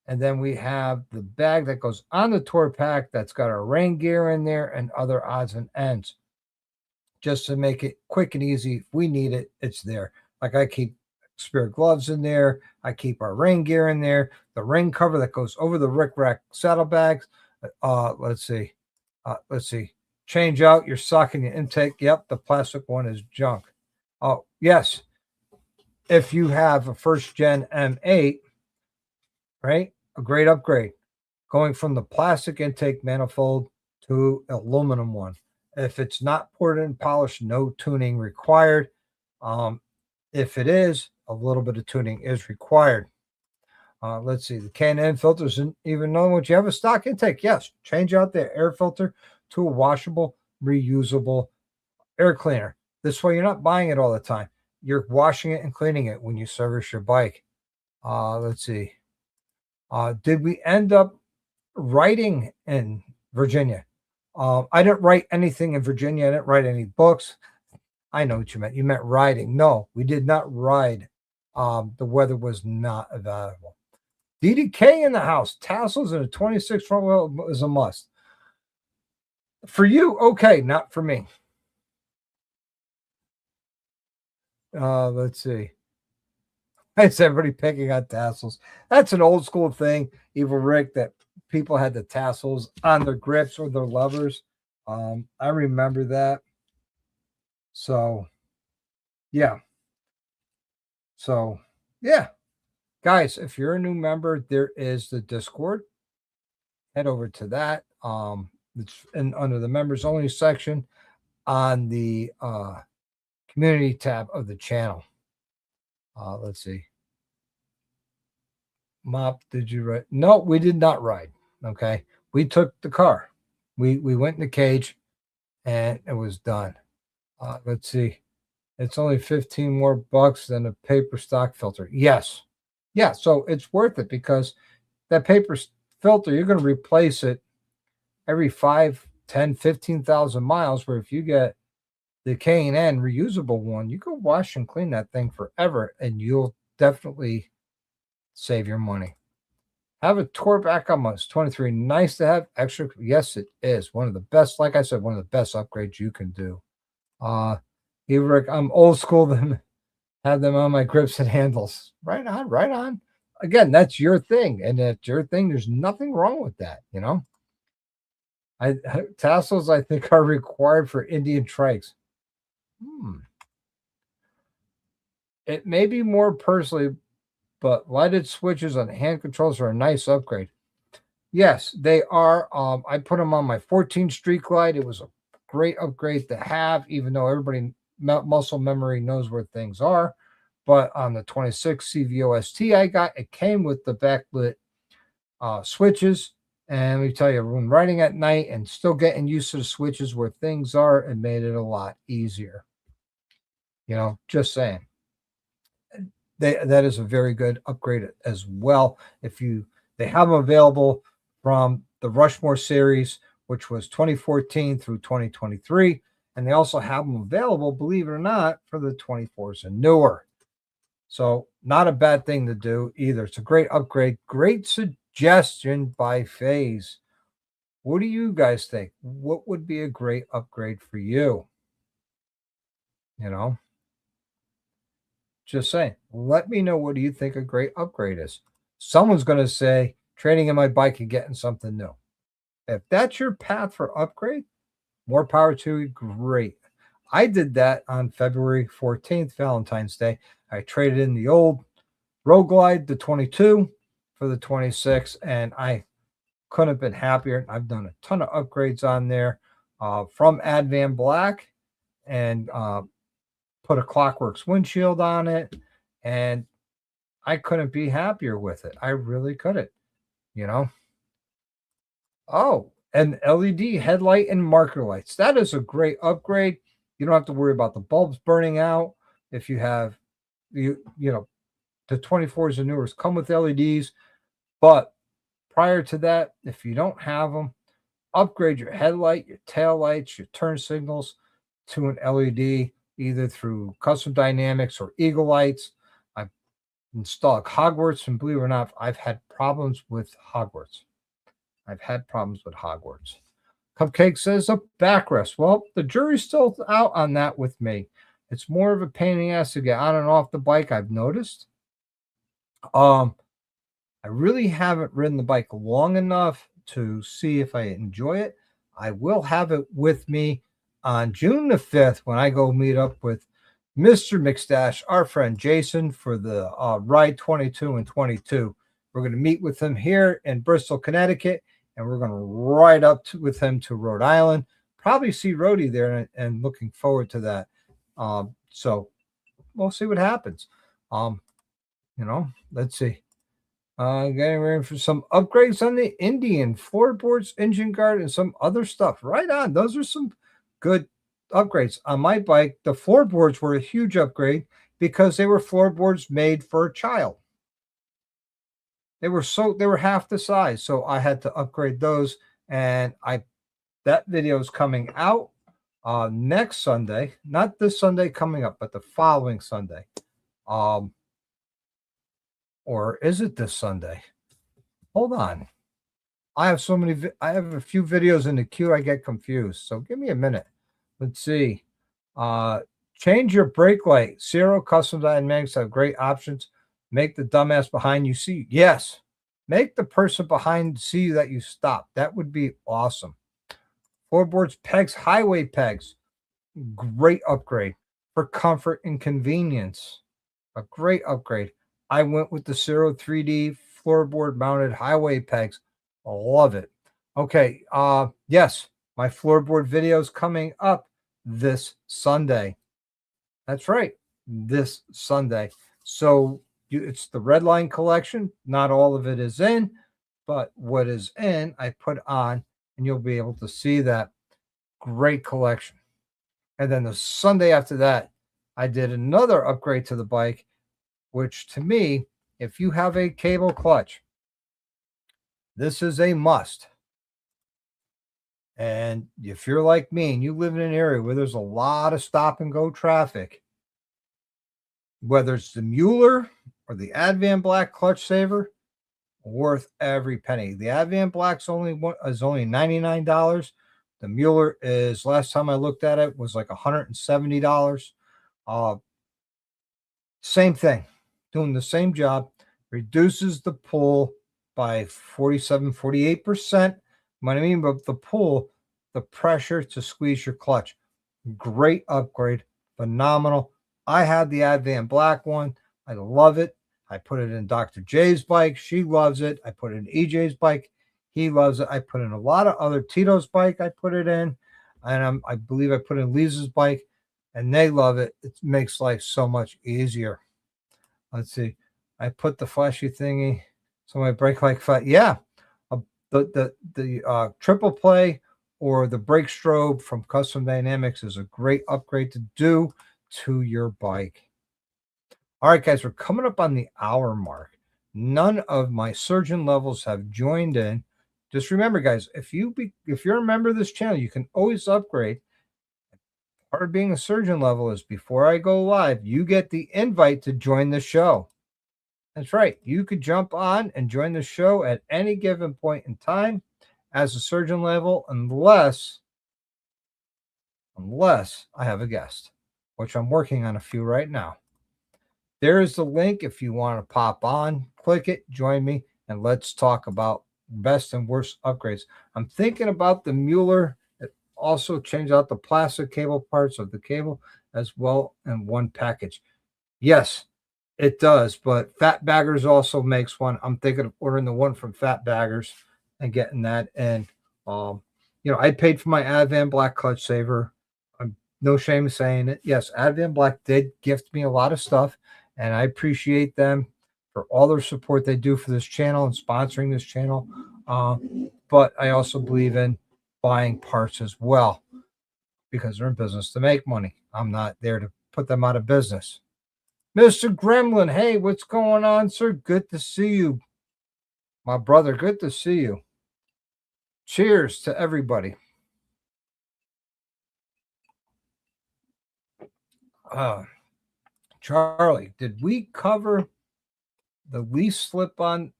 And then we have the bag that goes on the tour pack that's got our rain gear in there and other odds and ends. Just to make it quick and easy. If we need it, it's there. Like I keep spare gloves in there. I keep our rain gear in there. The rain cover that goes over the Rick Rack saddlebags. Let's see. Change out your sock and your intake. Yep, the plastic one is junk. Oh, yes. If you have a first gen M8, right? A great upgrade. Going from the plastic intake manifold to aluminum one. If it's not ported and polished, no tuning required. If it is, a little bit of tuning is required. Let's see. The K&N filters, even knowing what you have a stock intake, yes, change out the air filter to a washable, reusable air cleaner. This way, you're not buying it all the time. You're washing it and cleaning it when you service your bike. Let's see. Did we end up writing in Virginia? I didn't write anything in Virginia. I didn't write any books. I know what you meant. You meant riding. No, we did not ride. The weather was not available. DDK in the house. Tassels and a 26 front wheel is a must. For you, okay, not for me. Let's see. It's everybody picking on tassels. That's an old school thing, Evil Rick, that people had the tassels on their grips or their levers. I remember that. So, yeah. Guys, if you're a new member, there is the Discord. Head over to that. It's under the members only section on the community tab of the channel. Let's see. Mop, did you ride? No, we did not ride. Okay. We took the car. We went in the cage and it was done. Let's see. It's only 15 more bucks than a paper stock filter. Yes. Yeah. So it's worth it because that paper filter, you're going to replace it every 5, 10, 15,000 miles, where if you get the K&N reusable one, you can wash and clean that thing forever and you'll definitely save your money. Have a tour back on us. 23. Nice to have extra. Yes, it is. One of the best, like I said, one of the best upgrades you can do. Rick, I'm old school them. Have them on my grips and handles. Right on. Again, that's your thing. And that's your thing. There's nothing wrong with that, Tassels, I think, are required for Indian trikes. It may be more personally, but lighted switches on hand controls are a nice upgrade. Yes, they are. I put them on my 14 Street Glide. It was a great upgrade to have, even though everybody muscle memory knows where things are. But on the 26 CVOST I got, it came with the backlit switches. And let me tell you, when riding at night and still getting used to the switches where things are, it made it a lot easier. Just saying. That is a very good upgrade as well. They have them available from the Rushmore series, which was 2014 through 2023. And they also have them available, believe it or not, for the 24s and newer. So not a bad thing to do either. It's a great upgrade. Great suggestion by FaZe. What do you guys think? What would be a great upgrade for you? Just saying. Let me know, what do you think a great upgrade is? Someone's going to say trading in my bike and getting something new. If that's your path for upgrade, more power to you. Great. I did that on February 14th, Valentine's Day. I traded in the old Road Glide, the 22, for the 26, and I couldn't have been happier. I've done a ton of upgrades on there from Advan Black and put a Clockworks windshield on it, and I couldn't be happier with it. I really couldn't, you know. Oh, and LED headlight and marker lights. That is a great upgrade. You don't have to worry about the bulbs burning out. If you have, you know, the 24s and newers come with LEDs, but prior to that, if you don't have them, upgrade your headlight, your tail lights, your turn signals to an LED, either through Custom Dynamics or Eagle Lights. I've installed Hogwarts, and believe it or not, I've had problems with Hogwarts. Cupcake says a backrest. Well, the jury's still out on that with me. It's more of a pain in the ass to get on and off the bike, I've noticed. I really haven't ridden the bike long enough to see if I enjoy it. I will have it with me on June the 5th when I go meet up with Mr. McStash, our friend Jason, for the Ride 22 and 22. We're going to meet with him here in Bristol, Connecticut, and we're going to ride up with him to Rhode Island. Probably see Rhodey there, and looking forward to that. So we'll see what happens. Let's see. Getting ready for some upgrades on the Indian floorboards, engine guard, and some other stuff. Right on. Those are some good upgrades. On my bike, the floorboards were a huge upgrade because they were floorboards made for a child. They were half the size, so I had to upgrade those. And that video is coming out next Sunday, not this Sunday coming up, but the following Sunday. Or is it this Sunday? Hold on. I have a few videos in the queue. I get confused. So give me a minute. Let's see. Change your brake light. Zero Custom Dynamics have great options. Make the dumbass behind you see. Yes. Make the person behind see that you stop. That would be awesome. Floorboards, pegs, highway pegs. Great upgrade for comfort and convenience. A great upgrade. I went with the Zero 3D floorboard mounted highway pegs. Love it. Okay. Yes, my floorboard video is coming up this Sunday. That's right. This Sunday. So it's the Red Line collection. Not all of it is in, but what is in, I put on, and you'll be able to see that great collection. And then the Sunday after that, I did another upgrade to the bike, which to me, if you have a cable clutch, this is a must. And if you're like me and you live in an area where there's a lot of stop and go traffic, whether it's the Mueller or the Advan Black clutch saver, worth every penny. The Advan Black's only $99. The Mueller is, last time I looked at it, was like $170. Same thing, doing the same job, reduces the pull by 48%. What I mean by the pull, the pressure to squeeze your clutch. Great upgrade, phenomenal. I had the Advan Black one. I love it. I put it in Dr. J's bike. She loves it. I put it in EJ's bike. He loves it. I put in a lot of other Tito's bike. I put it in, and I believe I put in Lisa's bike, and they love it. It makes life so much easier. Let's see. I put the flashy thingy, so my brake like flat. Yeah, the triple play or the brake strobe from Custom Dynamics is a great upgrade to do to your bike. All right, guys, we're coming up on the hour mark. None of my surgeon levels have joined in. Just remember, guys, if you're a member of this channel, you can always upgrade. Part of being a surgeon level is before I go live, you get the invite to join the show. That's right. You could jump on and join the show at any given point in time as a surgeon level, unless I have a guest, which I'm working on a few right now. There is the link if you want to pop on, click it, join me, and let's talk about best and worst upgrades. I'm thinking about the Mueller also change out the plastic cable parts of the cable as well in one package. Yes, it does, but Fat Baggers also makes one. I'm thinking of ordering the one from Fat Baggers and getting that. And um, I paid for my Advan Black clutch saver. I'm no shame in saying it. Yes, Advan Black did gift me a lot of stuff, and I appreciate them for all their support they do for this channel and sponsoring this channel. Uh, but I also believe in buying parts as well because they're in business to make money. I'm not there to put them out of business. Mr. Gremlin, hey, what's going on, sir? Good to see you. My brother, good to see you. Cheers to everybody. Charlie, did we cover the least slip-on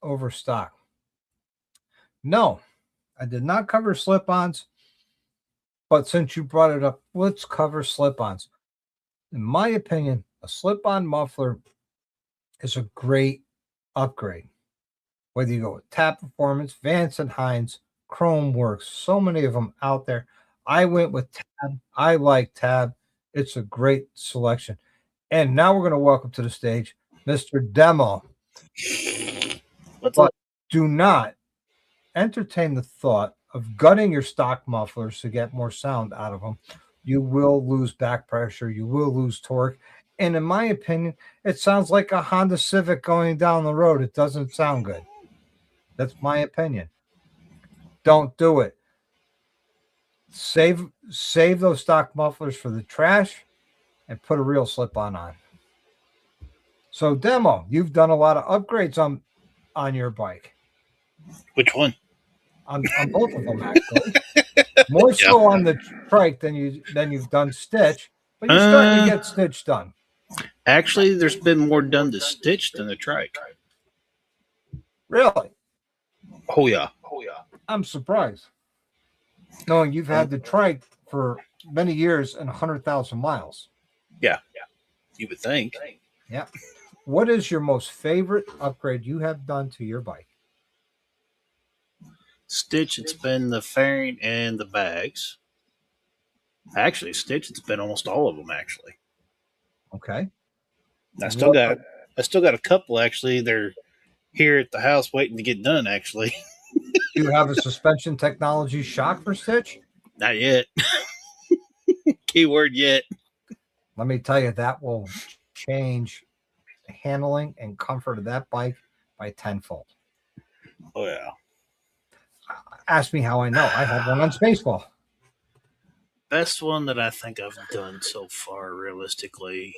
overstock? No, I did not cover slip-ons, but since you brought it up, let's cover slip-ons. In my opinion, a slip-on muffler is a great upgrade. Whether you go with Tab Performance, Vance and Hines, Chrome Works, so many of them out there. I went with Tab. I like Tab. It's a great selection. And now we're going to welcome to the stage Mr. Demo. What's but up? Do not entertain the thought of gutting your stock mufflers to get more sound out of them. You will lose back pressure. You will lose torque. And in my opinion, it sounds like a Honda Civic going down the road. It doesn't sound good. That's my opinion. Don't do it. Save those stock mufflers for the trash and put a real slip-on on. So, Demo, you've done a lot of upgrades on your bike. Which one? On both of them, actually. More so on the trike than you've done stitch, but you're starting to get stitch done. Actually, there's been more done to stitch than the trike. Really? Oh yeah. I'm surprised. Knowing you've had the trike for many years and 100,000 miles. Yeah. You would think. Yeah. What is your most favorite upgrade you have done to your bike? Stitch, it's been the fairing and the bags. Actually, Stitch, it's been almost all of them. Actually, Okay. I still got a couple. Actually, they're here at the house waiting to get done. Actually, Do you have a suspension technology shock for stitch? not yet. Keyword yet. Let me tell you, that will change the handling and comfort of that bike by tenfold. Oh yeah. Ask me how I know. I had one on Spaceball. Best one that I think I've done so far, realistically,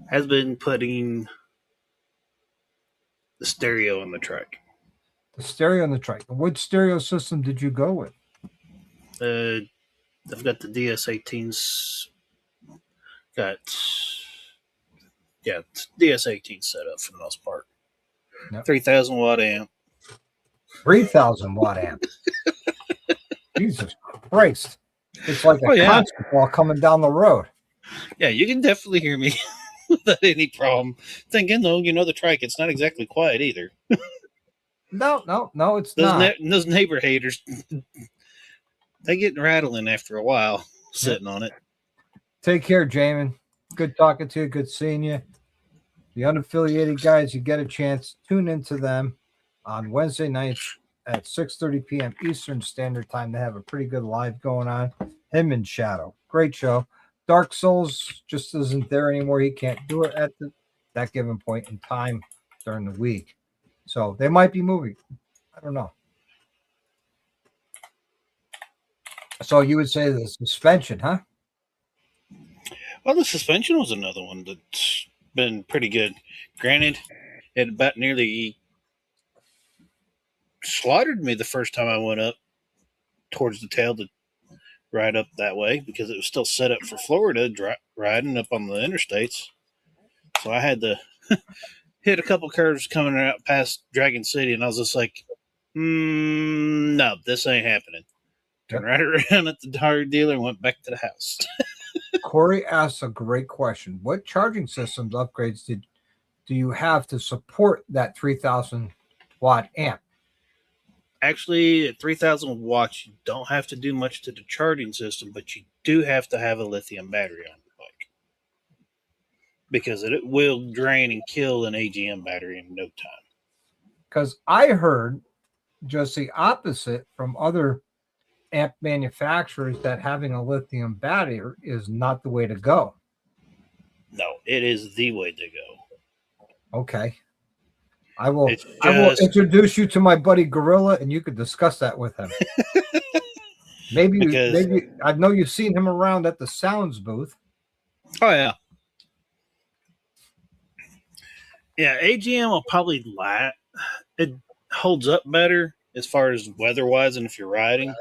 has been putting the stereo on the trike. The stereo on the trike. What stereo system did you go with? I've got the DS18s. Got DS18 set up for the most part. Yep. 3,000 watt amp. 3,000 watt amp. Jesus Christ! It's like a concert ball coming down the road. Yeah, you can definitely hear me without any problem. Thinking though, the trike, it's not exactly quiet either. No, it's not. Those neighbor haters, they get rattling after a while sitting on it. Take care, Jamin. Good talking to you. Good seeing you. The unaffiliated guys, you get a chance, tune into them on Wednesday nights at 6:30 p.m. Eastern Standard Time. They have a pretty good live going on. Him and Shadow. Great show. Dark Souls just isn't there anymore. He can't do it at that given point in time during the week. So they might be moving. I don't know. So you would say the suspension, huh? Well, the suspension was another one that's been pretty good. Granted, it about nearly slaughtered me the first time I went up towards the tail to ride up that way because it was still set up for Florida riding up on the interstates. So I had to hit a couple curves coming out past Dragon City, and I was just like, no, this ain't happening. Turned right around at the tire dealer and went back to the house. Corey asks a great question. What charging systems upgrades do you have to support that 3,000 watt amp? Actually, at 3,000 watts, you don't have to do much to the charging system, but you do have to have a lithium battery on your bike because it will drain and kill an AGM battery in no time. Because I heard just the opposite from other amp manufacturers that having a lithium battery is not the way to go. No, it is the way to go. Okay. I will It's I will just introduce you to my buddy Gorilla and you could discuss that with him. because maybe I know you've seen him around at the Sounds booth. oh yeah. Yeah, AGM will probably it holds up better as far as weather wise and if you're riding.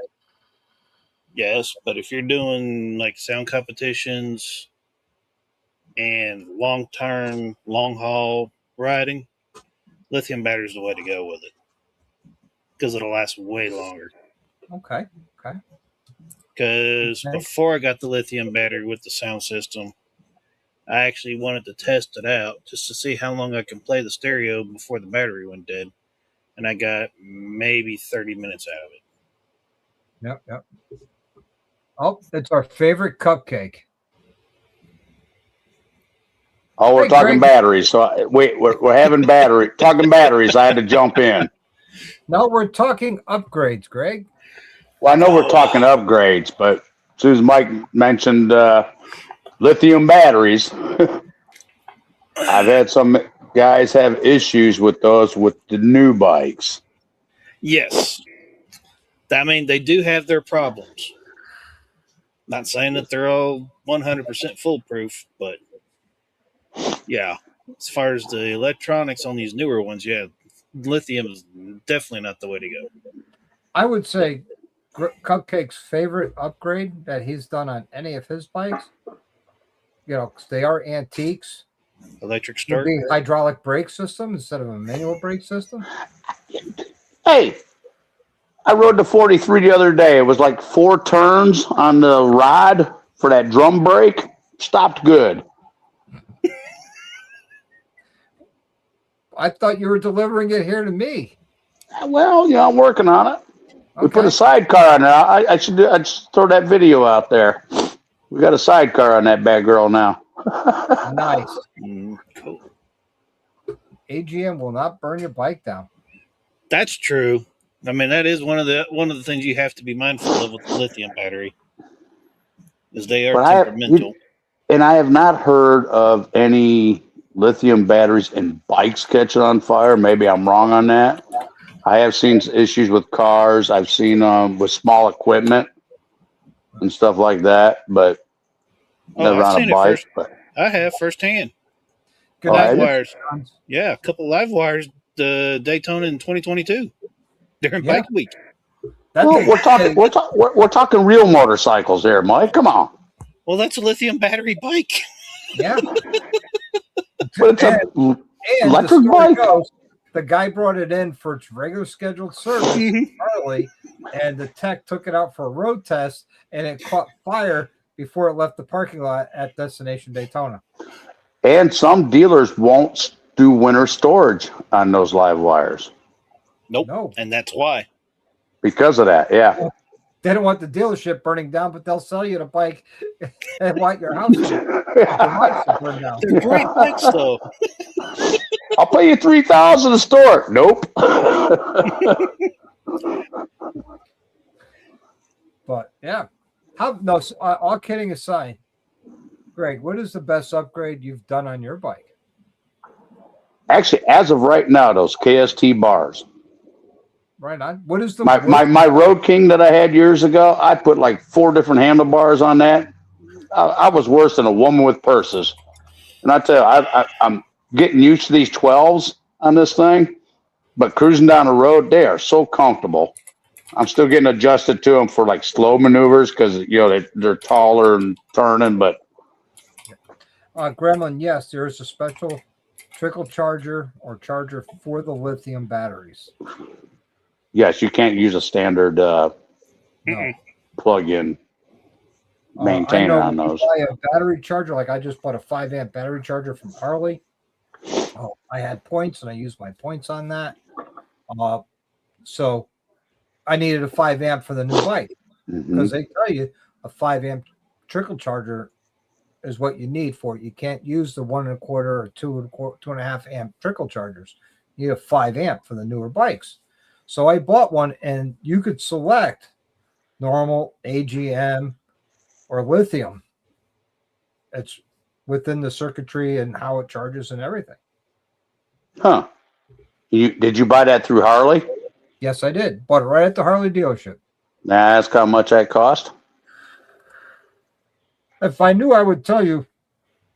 Yes, but if you're doing like sound competitions and long term, long haul riding, lithium battery is the way to go with it because it'll last way longer. Okay. Because before I got the lithium battery with the sound system, I actually wanted to test it out just to see how long I can play the stereo before the battery went dead. And I got maybe 30 minutes out of it. Yep. Oh, it's our favorite cupcake. Oh, we're talking batteries. So we're having talking batteries. I had to jump in. No, we're talking upgrades, Greg. Well, I know we're talking upgrades, but as soon as Mike mentioned lithium batteries, I've had some guys have issues with those with the new bikes. Yes. I mean, they do have their problems. Not saying that they're all 100% foolproof, but yeah, as far as the electronics on these newer ones, yeah, lithium is definitely not the way to go. I would say Cupcake's favorite upgrade that he's done on any of his bikes, because they are antiques. Electric start. Would be hydraulic brake system instead of a manual brake system. Hey, I rode the 43 the other day. It was like 4 turns on the rod for that drum brake. Stopped good. I thought you were delivering it here to me. Well, I'm working on it. We put a sidecar on there. I should throw that video out there. We got a sidecar on that bad girl now. Nice. Cool. AGM will not burn your bike down. That's true. I mean, that is one of the things you have to be mindful of with the lithium battery, is they are temperamental. And I have not heard of any lithium batteries in bikes catching on fire. Maybe I'm wrong on that. I have seen issues with cars. I've seen with small equipment and stuff like that, but never on a bike. I have firsthand. Good live wires. Yeah, a couple live wires. The Daytona in 2022 during bike week. Well, we're talking real motorcycles here, Mike. Come on. Well, that's a lithium battery bike. Yeah. But it's an electric bike. The guy brought it in for its regular scheduled service early, and the tech took it out for a road test, and it caught fire before it left the parking lot at Destination Daytona. And some dealers won't do winter storage on those live wires. Nope. No. And that's why. Because of that, yeah. They don't want the dealership burning down, but they'll sell you the bike and want your house to burn down. They're great bikes, though. I'll pay you $3,000 to store it. Nope. But yeah, all kidding aside, Greg, what is the best upgrade you've done on your bike? Actually, as of right now, those KST bars. Right on. What is the my Road King that I had years ago? I put like 4 different handlebars on that. I was worse than a woman with purses. And I tell you, I'm getting used to these 12s on this thing, but cruising down the road, they are so comfortable. I'm still getting adjusted to them for like slow maneuvers because they're taller and turning. But Gremlin, yes, there is a special trickle charger or charger for the lithium batteries. Yes, you can't use a standard plug-in maintainer on those. Buy a battery charger, like I just bought a 5-amp battery charger from Harley. I had points, and I used my points on that. So I needed a 5 amp for the new bike Mhm. because they tell you a 5 amp trickle charger is what you need for it. You can't use the 1 1/4 or 2.5 amp trickle chargers. You need a 5 amp for the newer bikes. So I bought one, and you could select normal, AGM, or lithium. It's within the circuitry and how it charges and everything. Huh. Did you buy that through Harley? Yes, I did. Bought it right at the Harley dealership. Nah, ask how much that cost. If I knew, I would tell you.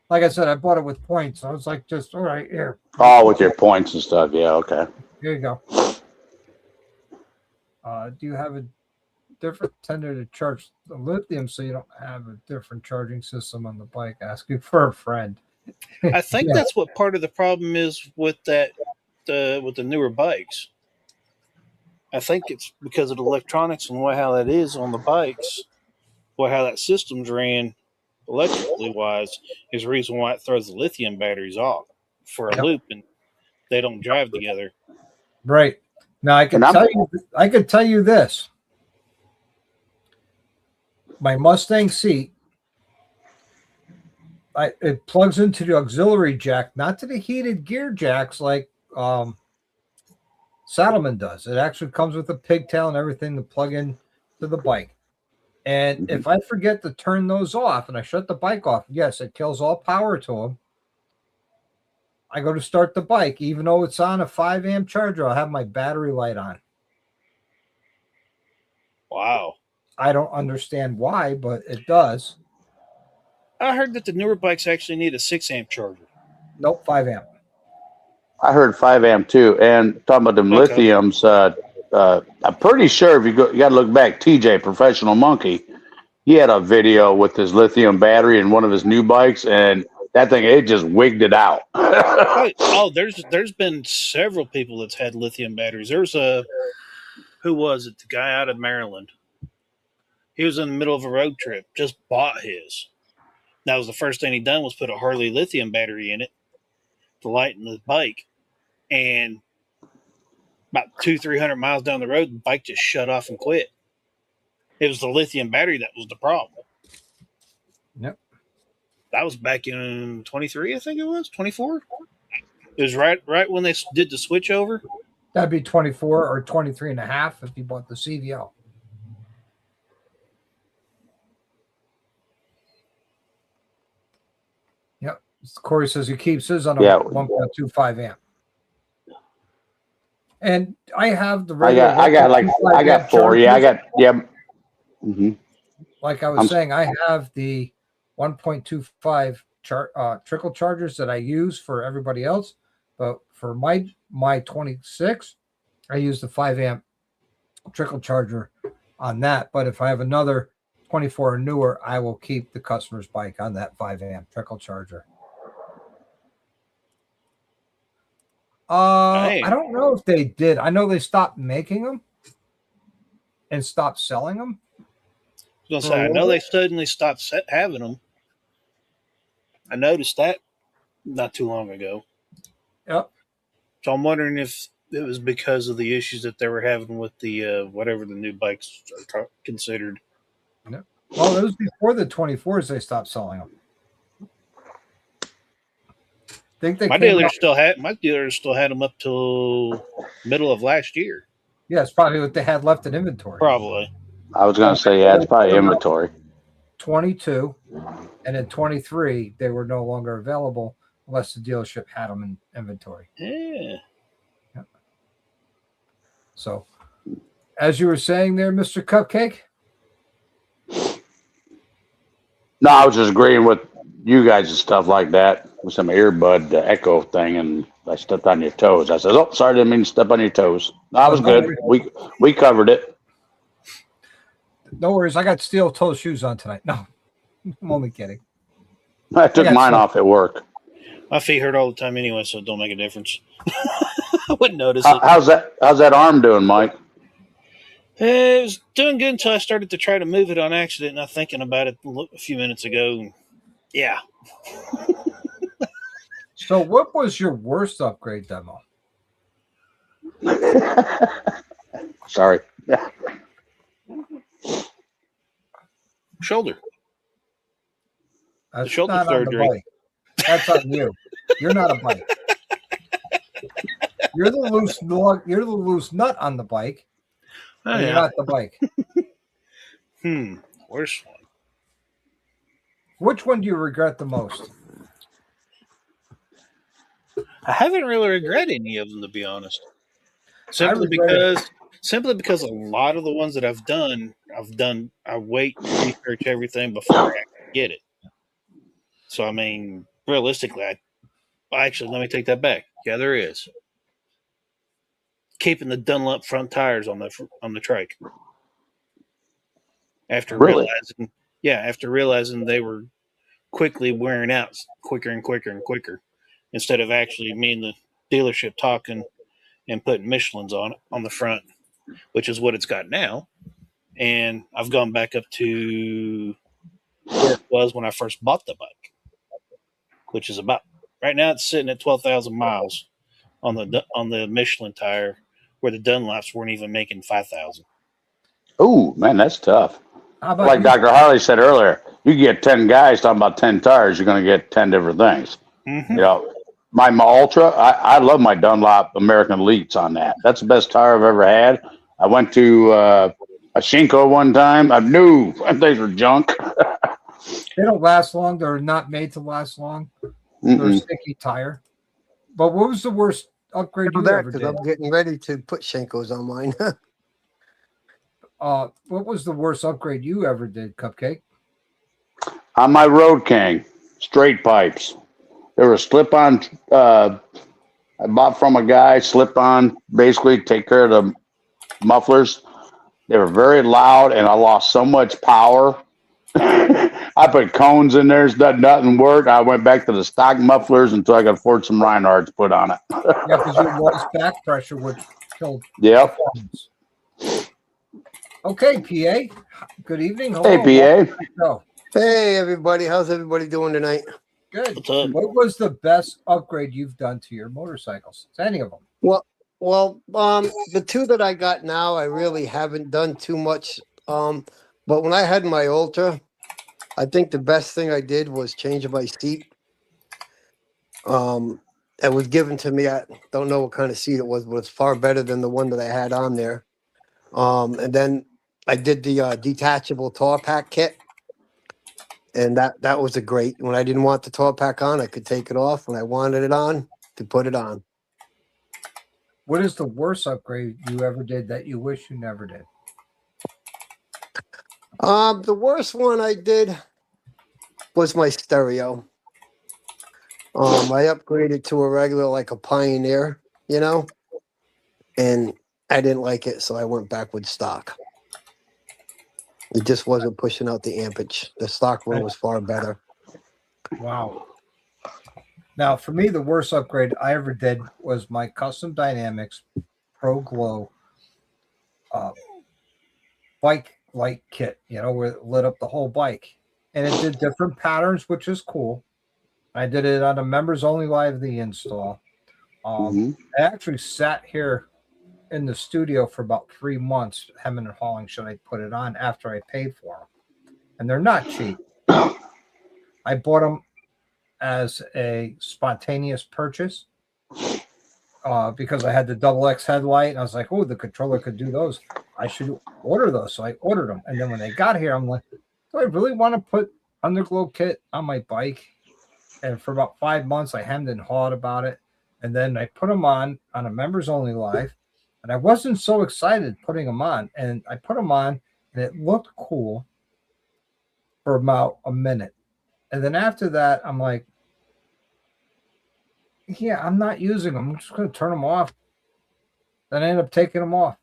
Like I said, I bought it with points. I was like, just all right, here. Oh, with your points and stuff. Yeah, okay. Here you go. Do you have a different tender to charge the lithium so you don't have a different charging system on the bike? Asking for a friend. I think Yeah. that's what part of the problem is with that with the newer bikes. I think it's because of the electronics and how that is on the bikes, how that system's ran electrically wise is the reason why it throws the lithium batteries off for a Yep. loop and they don't drive together. Right. Now I can tell you this. My Mustang seat, it plugs into the auxiliary jack, not to the heated gear jacks like Saddleman does. It actually comes with a pigtail and everything to plug in to the bike. And if I forget to turn those off and I shut the bike off, yes, it kills all power to them. I go to start the bike, even though it's on a 5 amp charger, I'll have my battery light on. Wow. I don't understand why, but it does. I heard that the newer bikes actually need a 6 amp charger. Nope, 5 amp. I heard 5 amp too. And talking about them Okay. lithiums, I'm pretty sure if you got to look back, TJ, Professional Monkey, he had a video with his lithium battery in one of his new bikes, and that thing, it just wigged it out. There's been several people that's had lithium batteries. There's who was it? The guy out of Maryland. He was in the middle of a road trip, just bought his. That was the first thing he done was put a Harley lithium battery in it to lighten the bike. And about 200-300 miles down the road, the bike just shut off and quit. It was the lithium battery that was the problem. Yep. That was back in 23, I think it was 24. It was right when they did the switch over. That'd be 24 or 23 and a half if you bought the CVL. Yep. Corey says he keeps his on a 1.25 amp. And I have the regular. I got 4. Yeah, I got, yeah. Mm-hmm. Like I was saying, I have the 1.25 trickle chargers that I use for everybody else. But for my 26, I use the 5 amp trickle charger on that. But if I have another 24 or newer, I will keep the customer's bike on that 5 amp trickle charger. I don't know if they did. I know they stopped making them and stopped selling them. I know they suddenly stopped having them. I noticed that not too long ago. Yep. So I'm wondering if it was because of the issues that they were having with the whatever the new bikes are considered. Yep. Well, it was before the 24s they stopped selling them. My dealer still had them up till middle of last year. Yeah, it's probably what they had left in inventory. Probably. I was going to say, yeah, it's probably inventory. 22 and in 23 they were no longer available unless the dealership had them in inventory. Yeah. So, as you were saying there, Mr. Cupcake. No, I was just agreeing with you guys and stuff like that with some earbud echo thing, and I stepped on your toes. I said, "Oh, sorry, didn't mean to step on your toes." No, I was good. We covered it. No worries. I got steel toe shoes on tonight. No, I'm only kidding. I took mine off at work. My feet hurt all the time anyway, so it don't make a difference. I wouldn't notice it. How's that arm doing, Mike? It was doing good until I started to try to move it on accident, and I'm thinking about it a few minutes ago. Yeah. So what was your worst upgrade demo? Sorry. Shoulder. That's shoulder not on the surgery. bike. That's on you. You're not a bike. You're the loose lug. You're the loose nut on the bike. Oh, But you're not the bike. Worst one. Which one do you regret the most? I haven't really regretted any of them, to be honest. Simply regret because a lot of the ones that I've done. I wait and research everything before I actually get it. So I mean, realistically, actually, let me take that back. Yeah, there is keeping the Dunlop front tires on the trike. After Really? realizing they were quickly wearing out quicker and quicker and quicker, instead of actually me and the dealership talking and putting Michelin's on the front, which is what it's got now. And I've gone back up to where it was when I first bought the bike, which is about right now it's sitting at 12,000 miles on the Michelin tire, where the Dunlops weren't even making 5,000. Oh man, that's tough. How about Like you? Dr. Harley said earlier, you get 10 guys talking about 10 tires, you're going to get 10 different things. Mm-hmm. You know, my Ultra, I love my Dunlop American Elites on that. That's the best tire I've ever had. I went to a Shinko one time. I knew things were junk. They don't last long. They're not made to last long. They're a sticky tire. But what was the worst upgrade you ever did? I'm getting ready to put Shenkos on mine. What was the worst upgrade you ever did, Cupcake? On my Road King, straight pipes. There were slip-on. I bought from a guy, slip-on, basically take care of the mufflers. They were very loud, and I lost so much power. I put cones in there, nothing worked. I went back to the stock mufflers until I could afford some Reinhardts put on it. Yeah, because you lost back pressure, which killed performance. Okay, PA. Good evening. Hello. Hey, PA. Hey, everybody. How's everybody doing tonight? Good. What was the best upgrade you've done to your motorcycles? Any of them? Well, the two that I got now, I really haven't done too much. But when I had my Ultra, I think the best thing I did was change my seat. It was given to me. I don't know what kind of seat it was, but it's far better than the one that I had on there. And then I did the detachable tour pack kit. And that was a great. When I didn't want the tour pack on, I could take it off. When I wanted it on, to put it on. What is the worst upgrade you ever did that you wish you never did? The worst one I did was my stereo. I upgraded to a regular, like a Pioneer, and I didn't like it, so I went back with stock. It just wasn't pushing out the ampage. The stock one was far better. Wow. Now, for me, the worst upgrade I ever did was my Custom Dynamics Pro Glow bike light kit, where it lit up the whole bike. And it did different patterns, which is cool. I did it on a members only live the install. I actually sat here in the studio for about 3 months, hemming and hawing, should I put it on after I paid for them. And they're not cheap. I bought them as a spontaneous purchase because I had the double X headlight, and I was like, oh, the controller could do those. I should order those. So I ordered them. And then when they got here, I'm like, do I really want to put underglow kit on my bike? And for about 5 months, I hemmed and hawed about it. And then I put them on a members only live. And I wasn't so excited putting them on. And I put them on, and it looked cool for about a minute. And then after that, I'm like, yeah, I'm not using them. I'm just going to turn them off. Then I end up taking them off.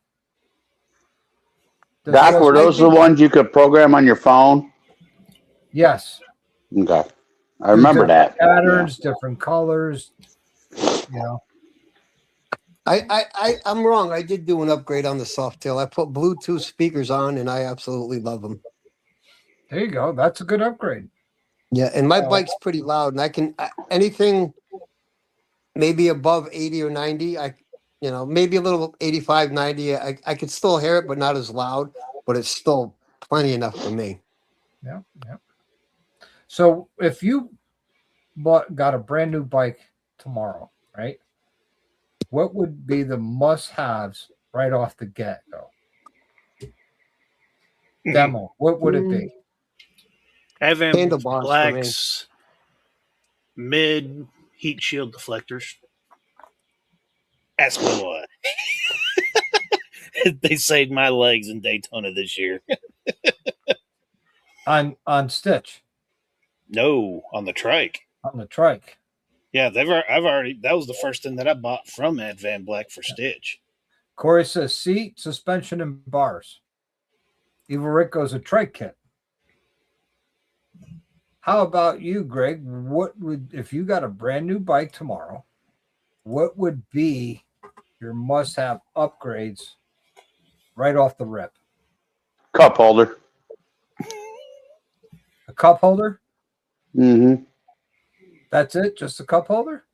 Doc, were those the ones you could program on your phone? Yes. Okay. I remember that. Patterns, different colors, I'm wrong. I did do an upgrade on the Softail. I put Bluetooth speakers on, and I absolutely love them. There you go. That's a good upgrade. Yeah, and my bike's pretty loud, and I can anything maybe above 80 or 90. You know, maybe a little 85, 90. I could still hear it, but not as loud. But it's still plenty enough for me. Yeah, yeah. So if you got a brand new bike tomorrow, right? What would be the must-haves right off the get-go? Demo. What would it be? Advan Handlebars for me. Black's mid heat shield deflectors. Ask me why. They saved my legs in Daytona this year. On Stitch, No, on the trike. on the trike. Yeah, I've already. That was the first thing that I bought from Advan Black for Stitch. Corey says seat, suspension, and bars. Evil Rick goes a trike kit. How about you, Greg? What would, if you got a brand new bike tomorrow, what would be your must-have upgrades right off the rip? Cup holder. A cup holder? Mm-hmm. That's it? Just a cup holder?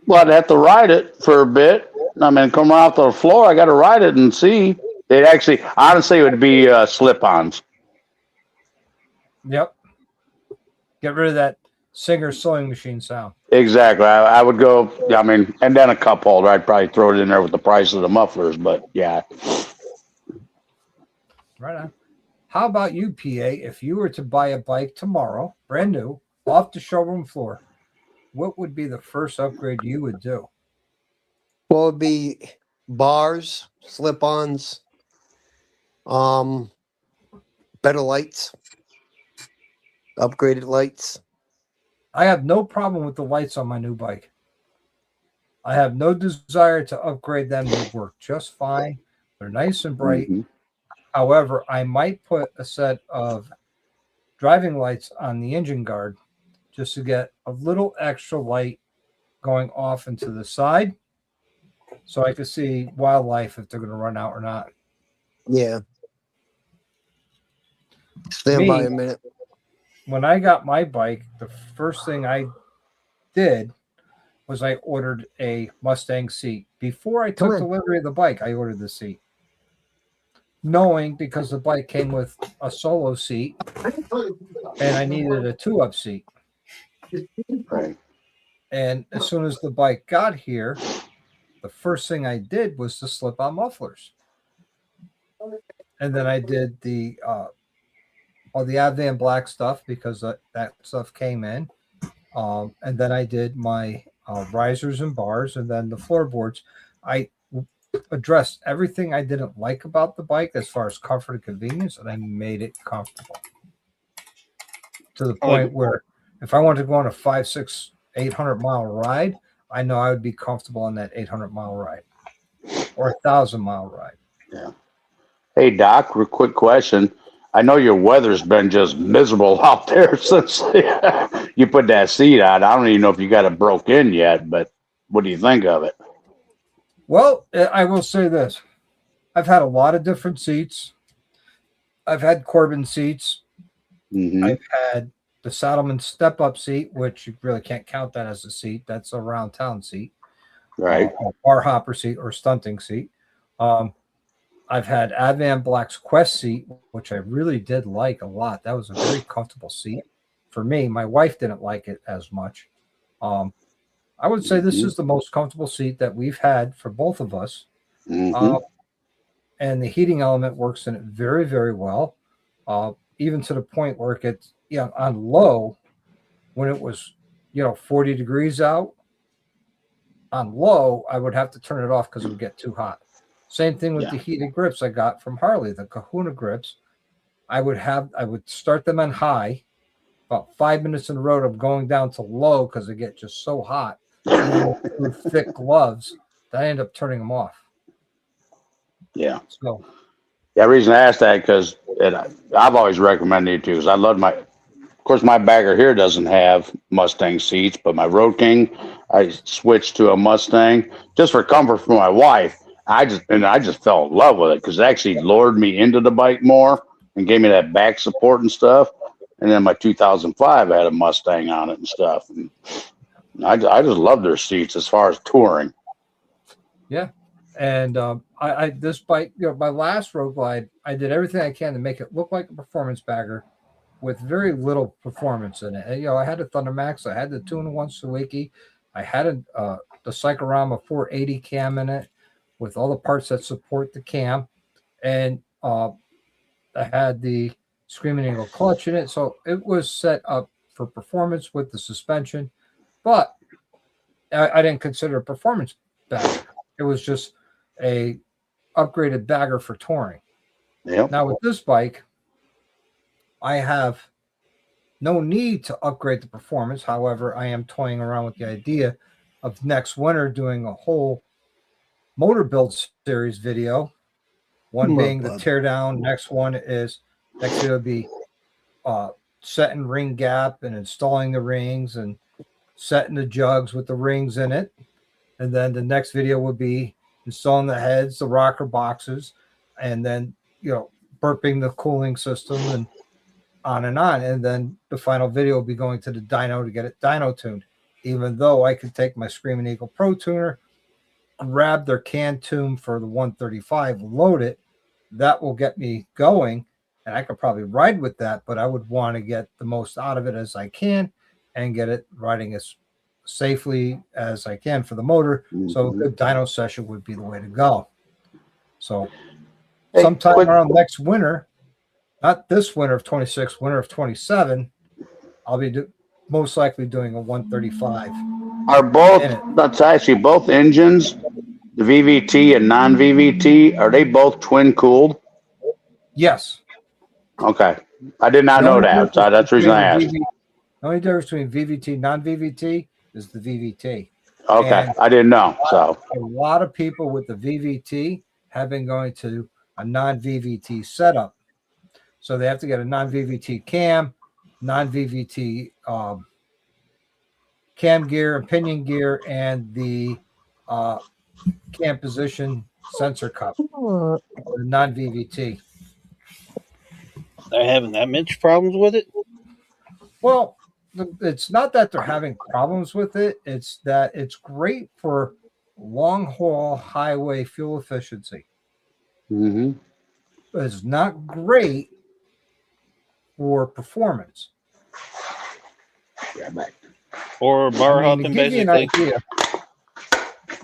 Well, I'd have to ride it for a bit. I mean, come out to the floor, I got to ride it and see. It actually, honestly, it would be slip-ons. Yep. Get rid of that Singer sewing machine sound. Exactly. I would go, I mean, and then a cup holder. I'd probably throw it in there with the price of the mufflers, but yeah. Right on. How about you, PA? If you were to buy a bike tomorrow, brand new, off the showroom floor, what would be the first upgrade you would do? Well, it'd be bars, slip-ons, better lights, upgraded lights. I have no problem with the lights on my new bike. I have no desire to upgrade them. They work just fine. They're nice and bright. Mm-hmm. However, I might put a set of driving lights on the engine guard just to get a little extra light going off into the side so I can see wildlife if they're going to run out or not. Yeah. Stand by a minute. When I got my bike, the first thing I did was I ordered a Mustang seat. Before I took delivery of the bike, I ordered the seat. Knowing because the bike came with a solo seat and I needed a 2-up seat. Right. And as soon as the bike got here, the first thing I did was to slip on mufflers. And then I did the all the Advan Black stuff because that stuff came in. And then I did my risers and bars and then the floorboards. I addressed everything I didn't like about the bike as far as comfort and convenience, and I made it comfortable to the point where if I wanted to go on a 5, 6, 800-mile ride, I know I would be comfortable on that 800-mile ride or 1,000-mile ride. Yeah. Hey, Doc, real quick question. I know your weather's been just miserable out there since you put that seat on. I don't even know if you got it broke in yet, but what do you think of it? Well, I will say this. I've had a lot of different seats. I've had Corbin seats. Mm-hmm. I've had the Saddleman step-up seat, which you really can't count that as a seat. That's a round town seat. Right. A bar hopper seat or stunting seat. I've had Advan Black's Quest seat, which I really did like a lot. That was a very comfortable seat for me. My wife didn't like it as much. I would say this is the most comfortable seat that we've had for both of us. Mm-hmm. And the heating element works in it very, very well. Even to the point where it gets, on low, when it was, 40 degrees out, on low, I would have to turn it off because it would get too hot. Same thing with the heated grips I got from Harley, the Kahuna grips. I would start them on high. About 5 minutes in a row, I'm going down to low because they get just so hot. With thick gloves, that I end up turning them off. Yeah. So, the reason I asked that because I've always recommended it too. Because I love of course, my bagger here doesn't have Mustang seats, but my Road King, I switched to a Mustang just for comfort for my wife. I just fell in love with it because it actually lured me into the bike more and gave me that back support and stuff. And then my 2005 had a Mustang on it and stuff. And I just love their seats as far as touring. Yeah. And I this bike, my last road glide, I did everything I can to make it look like a performance bagger with very little performance in it. And, I had a Thunder Max, I had the 2-in-1 Sawiki, I had the Cyclorama 480 cam in it with all the parts that support the cam, and I had the Screaming Eagle clutch in it, so it was set up for performance with the suspension, but I didn't consider a performance bagger. It was just a upgraded bagger for touring. Yep. Now with this bike, I have no need to upgrade the performance. However, I am toying around with the idea of next winter doing a whole motor build series video. One being the teardown. Next video will be setting ring gap and installing the rings and setting the jugs with the rings in it. And then the next video would be installing the heads, the rocker boxes, and then, burping the cooling system and on. And then the final video will be going to the dyno to get it dyno tuned. Even though I could take my Screaming Eagle Pro Tuner, grab their can tune for the 135, load it, that will get me going, and I could probably ride with that, but I would want to get the most out of it as I can and get it riding as safely as I can for the motor. So a good dyno session would be the way to go. So sometime around next winter, not this winter of 26, winter of 27, I'll be most likely doing a 135. Are that's actually both engines, the VVT and non-VVT, are they both twin cooled? Yes. Okay. I did not know that. So that's the reason I asked. The only difference between VVT, non-VVT is the VVT. Okay. And I didn't know. So a lot of people with the VVT have been going to a non-VVT setup. So they have to get a non-VVT cam, non-VVT cam gear and pinion gear, and the cam position sensor cup, the non-VVT. They're having that much problems with it? Well, it's not that they're having problems with it. It's that it's great for long-haul highway fuel efficiency. Mm-hmm. But it's not great for performance. Yeah, back. Or bar hopping, basically. Idea,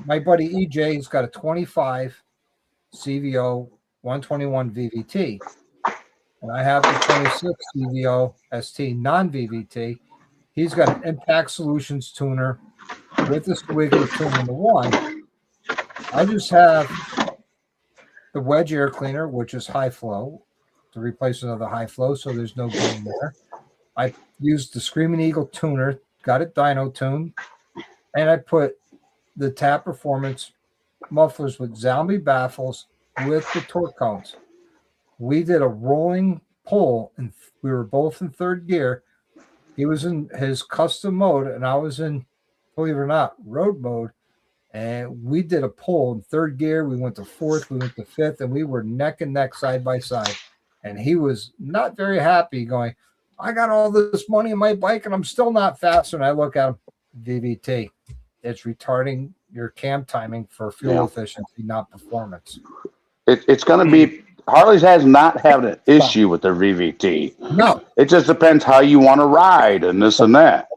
my buddy EJ's got a 25 CVO 121 VVT, and I have the 26 CVO ST non-VVT. He's got an Impact Solutions tuner with the Squiggly tuner in the one. I just have the wedge air cleaner, which is high flow, the replacement of the high flow, so there's no gain there. I used the Screaming Eagle tuner, got it dyno tuned, and I put the Tap Performance mufflers with zombie baffles with the torque cones. We did a rolling pull, and we were both in third gear. He was in his custom mode, and I was in, believe it or not, road mode. And we did a pull in third gear. We went to fourth, we went to fifth, and we were neck and neck, side by side. And he was not very happy, going, I got all this money in my bike, and I'm still not faster. And I look at him, VVT. It's retarding your cam timing for fuel efficiency, not performance. It's going to be, Harley's has not had an issue with their VVT. No. It just depends how you want to ride and this and that.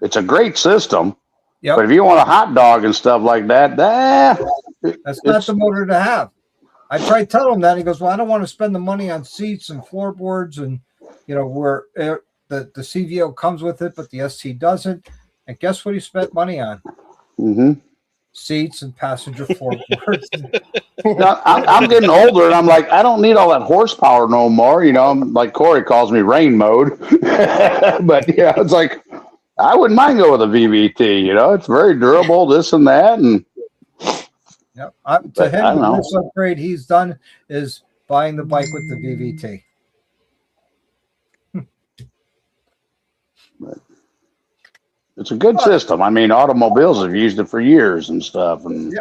It's a great system. Yep. But if you want a hot dog and stuff like that, that's not the motor to have. I tried telling him that. He goes, well, I don't want to spend the money on seats and floorboards and, where the CVO comes with it, but the ST doesn't. And guess what he spent money on? Mm-hmm. Seats and passenger floorboards. Now, I'm getting older, and I'm like, I don't need all that horsepower no more. I'm like Corey calls me rain mode. But, it's like, I wouldn't mind going with a VVT. It's very durable, this and that. And yep. To him, this upgrade he's done is buying the bike with the VVT. It's a good system. I mean, automobiles have used it for years and stuff. And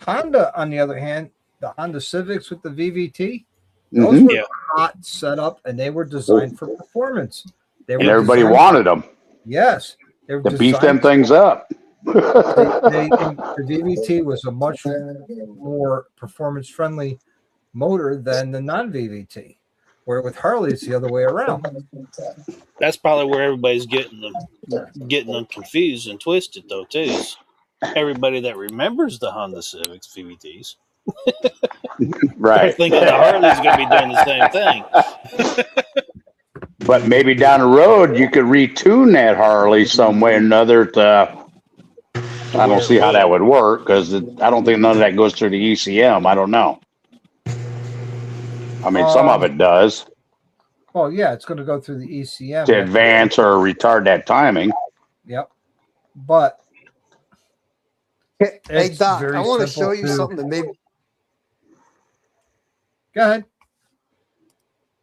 Honda, on the other hand, the Honda Civics with the VVT, those were hot setup, and they were designed for performance. And everybody wanted them. Yes. To beef them things up. The VVT was a much more performance friendly motor than the non VVT. Where with Harley, it's the other way around. That's probably where everybody's getting them confused and twisted, though. Too is everybody that remembers the Honda Civics VVTs. They're Right. thinking the Harley's going to be doing the same thing. But maybe down the road you could retune that Harley some way or another to. I don't see how that would work because I don't think none of that goes through the ECM. I don't know. I mean, some of it does Well, yeah, it's going to go through the ECM to advance or retard that timing. Yep, but Hey, it's Doc, very I want to simple show you to- something that maybe go ahead.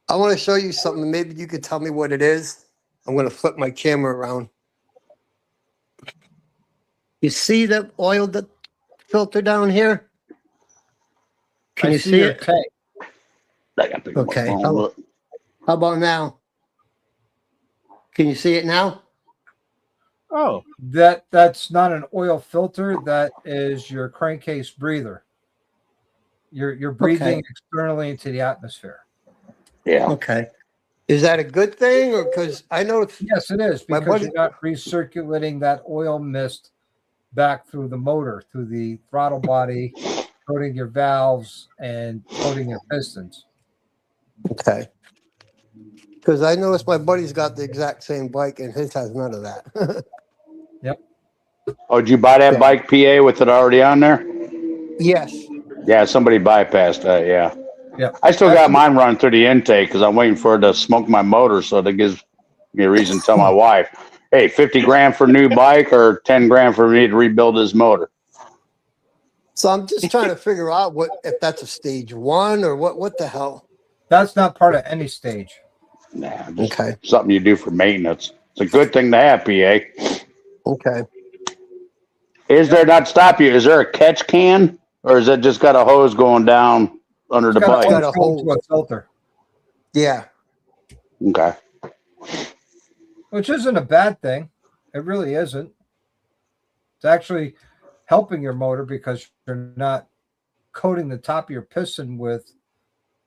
I want to show you something. Maybe you could tell me what it is. I'm going to flip my camera around. You see the oil filter down here? Can I you see your it? tank. I got to pick up my Okay. phone. Look. How about now? Can you see it now? Oh, That's not an oil filter. That is your crankcase breather. You're breathing externally into the atmosphere. Yeah. Okay. Is that a good thing, or because I know it's Yes, it is My because buddy- you're not recirculating that oil mist back through the motor, through the throttle body, coating your valves and coating your pistons. okay? Because I noticed my buddy's got the exact same bike, and his has none of that. Oh, did you buy that Yeah. bike PA with it already on there? Yes. Yeah, somebody bypassed that. Yeah. Yeah, I still got mine running through the intake because I'm waiting for it to smoke my motor, so that gives me a reason to tell my wife, "Hey, 50 grand for a new bike or 10 grand for me to rebuild this motor." So I'm just trying to figure out if that's a stage one or what. What the hell? that's not part of any stage. Nah, just Okay. something you do for maintenance. It's a good thing to have, PA. Okay. Is there not stop you? Is there a catch can, or is it just got a hose going down under the It's got bike? got a a hole to a filter, Yeah. Okay. which isn't a bad thing. It really isn't. It's actually helping your motor because you're not coating the top of your piston with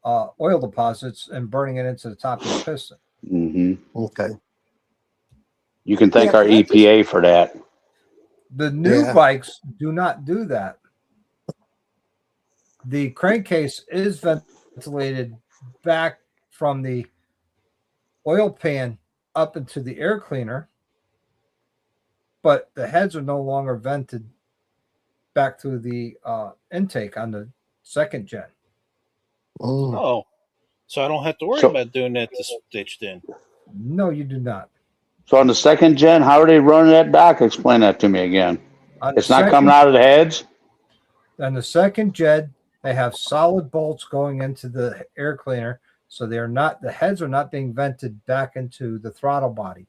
oil deposits and burning it into the top of your piston. Hmm. Okay. You can thank Yeah, our I just- EPA for that. The new Yeah. bikes do not do that. The crankcase is ventilated back from the oil pan up into the air cleaner, but the heads are no longer vented back through the intake on the second gen. Mm. oh, so I don't have to worry So- about doing that this ditch then. No, you do not. So on the second gen, how are they running that, Doc? Explain that to me again. On It's the not second- coming out of the heads? On the second gen, they have solid bolts going into the air cleaner, so the heads are not being vented back into the throttle body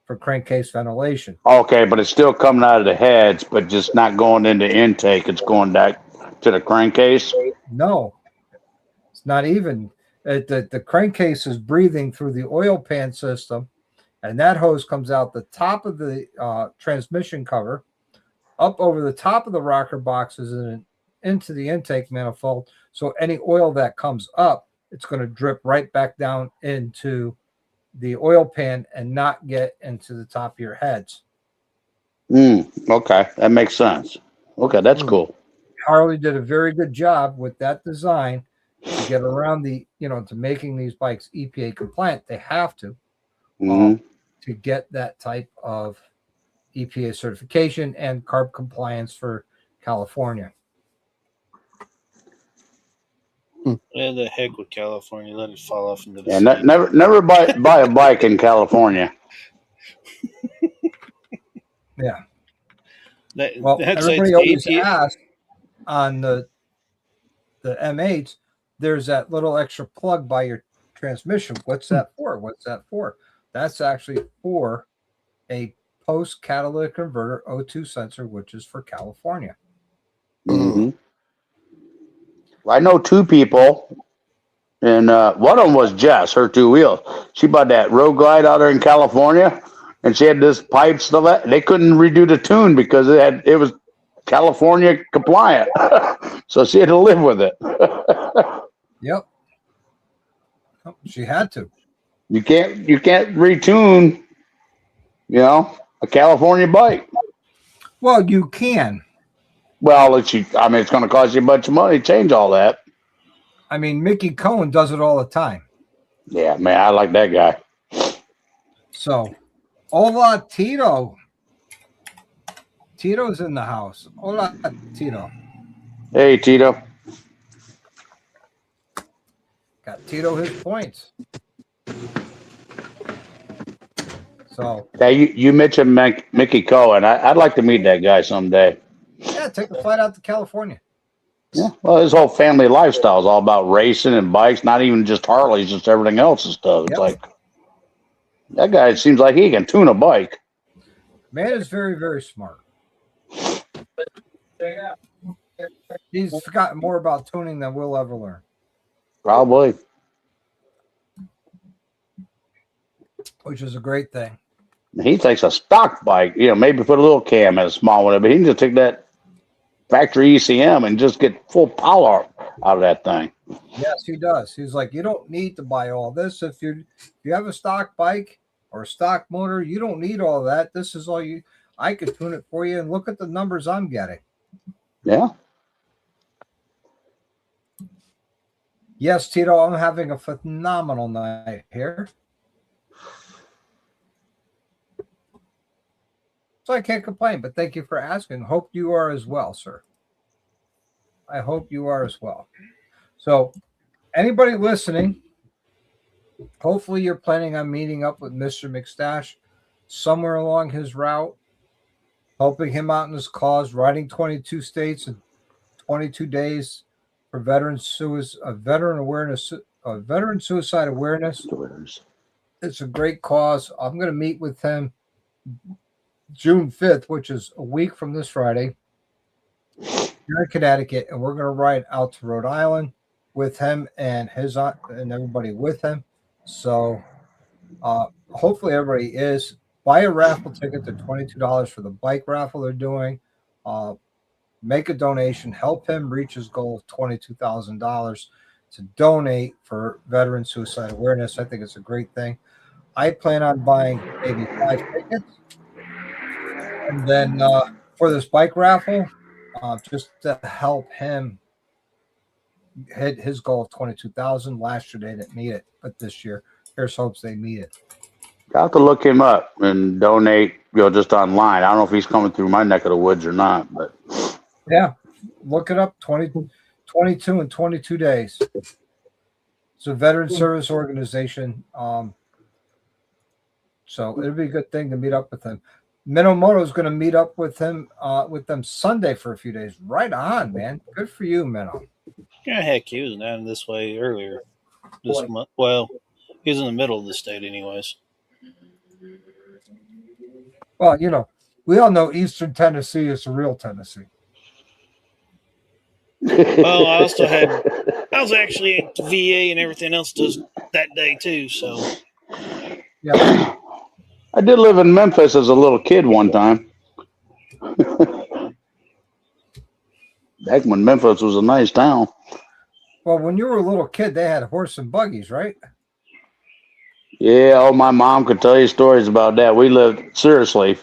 for crankcase ventilation. Okay, but it's still coming out of the heads, but just not going into intake. It's going back to the crankcase. No, it's not even. The crankcase is breathing through the oil pan system, and that hose comes out the top of the transmission cover, up over the top of the rocker boxes, and into the intake manifold. So any oil that comes up, it's going to drip right back down into the oil pan and not get into the top of your heads. Okay, that makes sense. Okay, that's cool. Harley did a very good job with that design to get around to making these bikes EPA compliant. They have to get that type of EPA certification and CARB compliance for California. Yeah, the heck with California. Let it fall off into the Yeah, sea. never buy a bike in California. Yeah. That, Well, that's everybody like always EPA. asks on the M8s, there's that little extra plug by your transmission. What's that for? What's that for? That's actually for a post catalytic converter O2 sensor, which is for California. Mm-hmm. Well, I know two people, and one of them was Jess, her two wheel. She bought that Road Glide out there in California, and she had this pipe stuff. They couldn't redo the tune because it was California compliant, so she had to live with it. Yep. She had to. You can't retune, a California bike. Well, you can. Well, it's going to cost you a bunch of money to change all that. I mean, Mickey Cohen does it all the time. Yeah, man, I like that guy. So, hola, Tito. Tito's in the house. Hola, Tito. Hey, Tito. Got Tito his points. So, Hey, you mentioned Mickey Cohen. I'd like to meet that guy someday. yeah, take a flight out to California. Yeah, well, his whole family lifestyle is all about racing and bikes, not even just Harleys, just everything else and stuff. It's Yep. like that guy seems like he can tune a bike. Man is very, very smart. He's forgotten more about tuning than we'll ever learn. Probably. Which is a great thing. He takes a stock bike, maybe put a little cam in a small one, but he can just take that factory ECM and just get full power out of that thing. Yes, he does. He's like, you don't need to buy all this. If you have a stock bike or a stock motor, you don't need all that. This is all you. I could tune it for you, and look at the numbers I'm getting. Yeah. Yes, Tito, I'm having a phenomenal night here. So I can't complain, but thank you for asking. Hope you are as well, sir. I hope you are as well. So, anybody listening, hopefully you're planning on meeting up with Mr. McStash somewhere along his route, helping him out in his cause, riding 22 states in 22 days for veteran suicide awareness. It's a great cause. I'm going to meet with him June 5th, which is a week from this Friday, here in Connecticut, and we're going to ride out to Rhode Island with him and his aunt and everybody with him. So hopefully everybody is. Buy a raffle ticket. They're $22 for the bike raffle they're doing. Make a donation. Help him reach his goal of $22,000 to donate for veteran suicide awareness. I think it's a great thing. I plan on buying maybe 5 tickets. And then for this bike raffle, just to help him hit his goal of 22,000. Last year they didn't meet it, but this year, here's hopes they meet it. I'll have to look him up and donate, just online. I don't know if he's coming through my neck of the woods or not, but yeah, look it up. 22 in 22 days. It's a veteran service organization. So it'll be a good thing to meet up with him. Minomoto is going to meet up with him with them Sunday for a few days. Right on, man. Good for you, Minnow. Yeah, heck, he was down this way earlier this month. Well, he was in the middle of the state, anyways. Well, we all know Eastern Tennessee is the real Tennessee. Well, I was actually at the VA and everything else does that day too. So, yeah. I did live in Memphis as a little kid one time. Back when Memphis was a nice town. Well, when you were a little kid, they had horse and buggies, right? Yeah, my mom could tell you stories about that. We lived, seriously,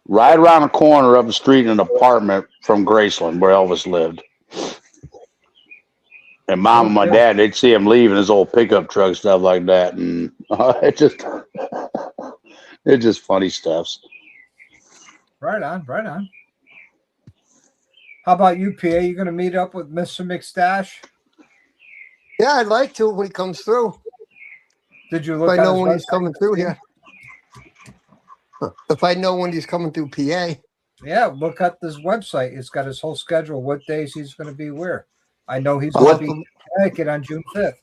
right around the corner up the street in an apartment from Graceland where Elvis lived. And Mom and my dad, they'd see him leaving his old pickup truck, stuff like that. And it's just funny stuff. Right on, right on. How about you, PA? You going to meet up with Mr. McStash? Yeah, I'd like to when he comes through. Did you look if I at know his when website? he's coming through here? If I know when he's coming through PA. Yeah, look at this website. It's got his whole schedule, what days he's going to be where. I know he's going to be in Connecticut on June 5th.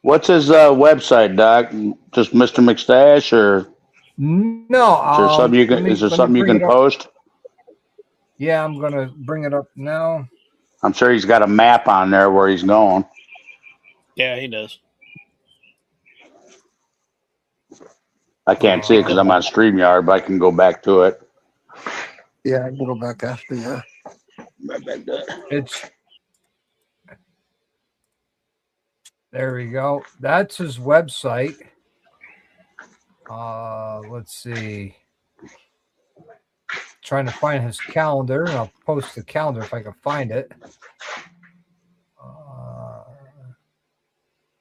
What's his website, Doc? Just Mr. McStash, or no? Is there something you can? Is there something you can post? Yeah, I'm going to bring it up now. I'm sure he's got a map on there where he's going. Yeah, he does. I can't see it because I'm on StreamYard, but I can go back to it. Yeah, I can go back after. Yeah. It's there we go. That's his website. Let's see. Trying to find his calendar, and I'll post the calendar if I can find it.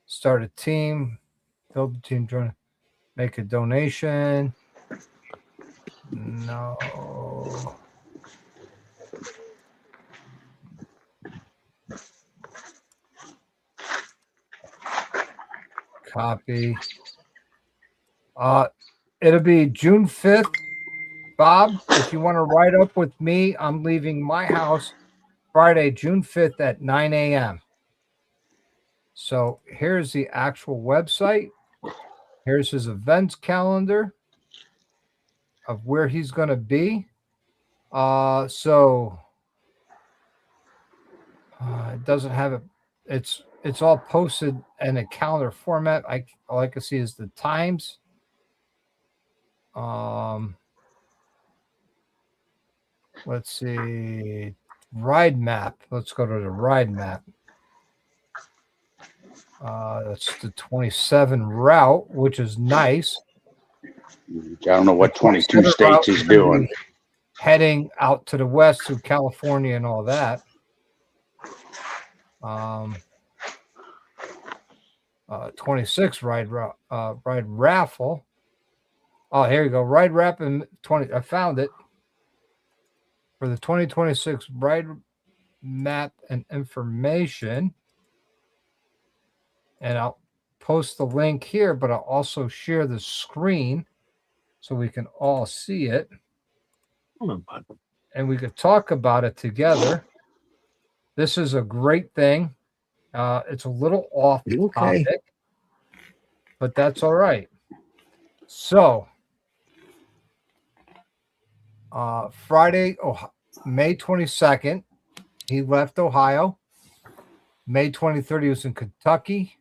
Start a team, build a team, join, make a donation. No. Copy. It'll be June 5th. Bob, if you want to ride up with me, I'm leaving my house Friday, June 5th at 9 a.m. So here's the actual website. Here's his events calendar of where he's going to be. So it doesn't have it. It's all posted in a calendar format. All I can see is the times. Let's see. Ride map. Let's go to the ride map. That's the 27 route, which is nice. I don't know what 22 states he's doing. Heading out to the west through California and all that. 26 ride raffle. Oh, here you go. Ride wrap in 20. I found it. For the 2026 ride map and information. And I'll post the link here, but I'll also share the screen so we can all see it. And we could talk about it together. This is a great thing. It's a little off topic, but that's all right. So, Friday, May 22nd, he left Ohio. May 23rd, he was in Kentucky.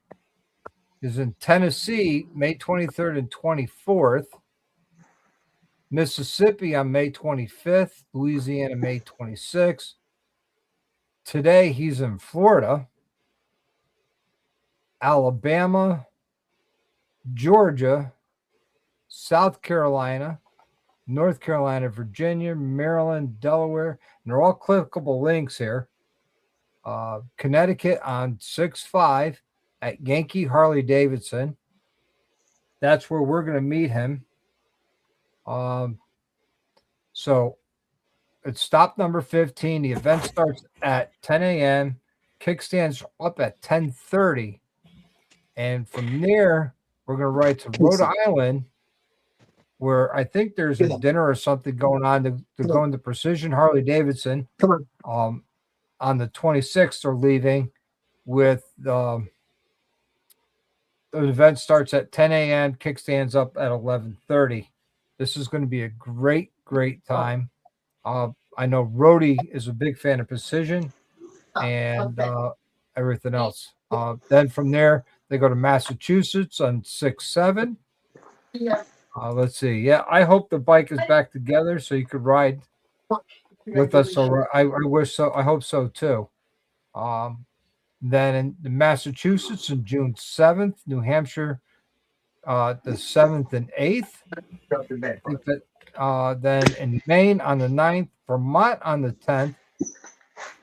He's in Tennessee, May 23rd and 24th. Mississippi on May 25th. Louisiana, May 26th. Today, he's in Florida, Alabama, Georgia, South Carolina, North Carolina, Virginia, Maryland, Delaware. And they're all clickable links here. Connecticut on 6/5 at Yankee Harley Davidson. That's where we're going to meet him. So it's stop number 15. The event starts at 10 a.m. Kickstands up at 10:30. And from there, we're going to ride to Rhode Island, where I think there's a dinner or something going on to go into Precision Harley Davidson. On the 26th, they're leaving with the event starts at 10 a.m. Kickstands up at 11:30. This is going to be a great, great time. I know Rhodey is a big fan of Precision and everything else. Then from there, they go to Massachusetts on 6/7. Let's see. Yeah, I hope the bike is back together so you could ride with us. So I wish so. I hope so too. Then in Massachusetts on June 7th, New Hampshire the 7th and 8th. Then in Maine on the 9th, Vermont on the 10th,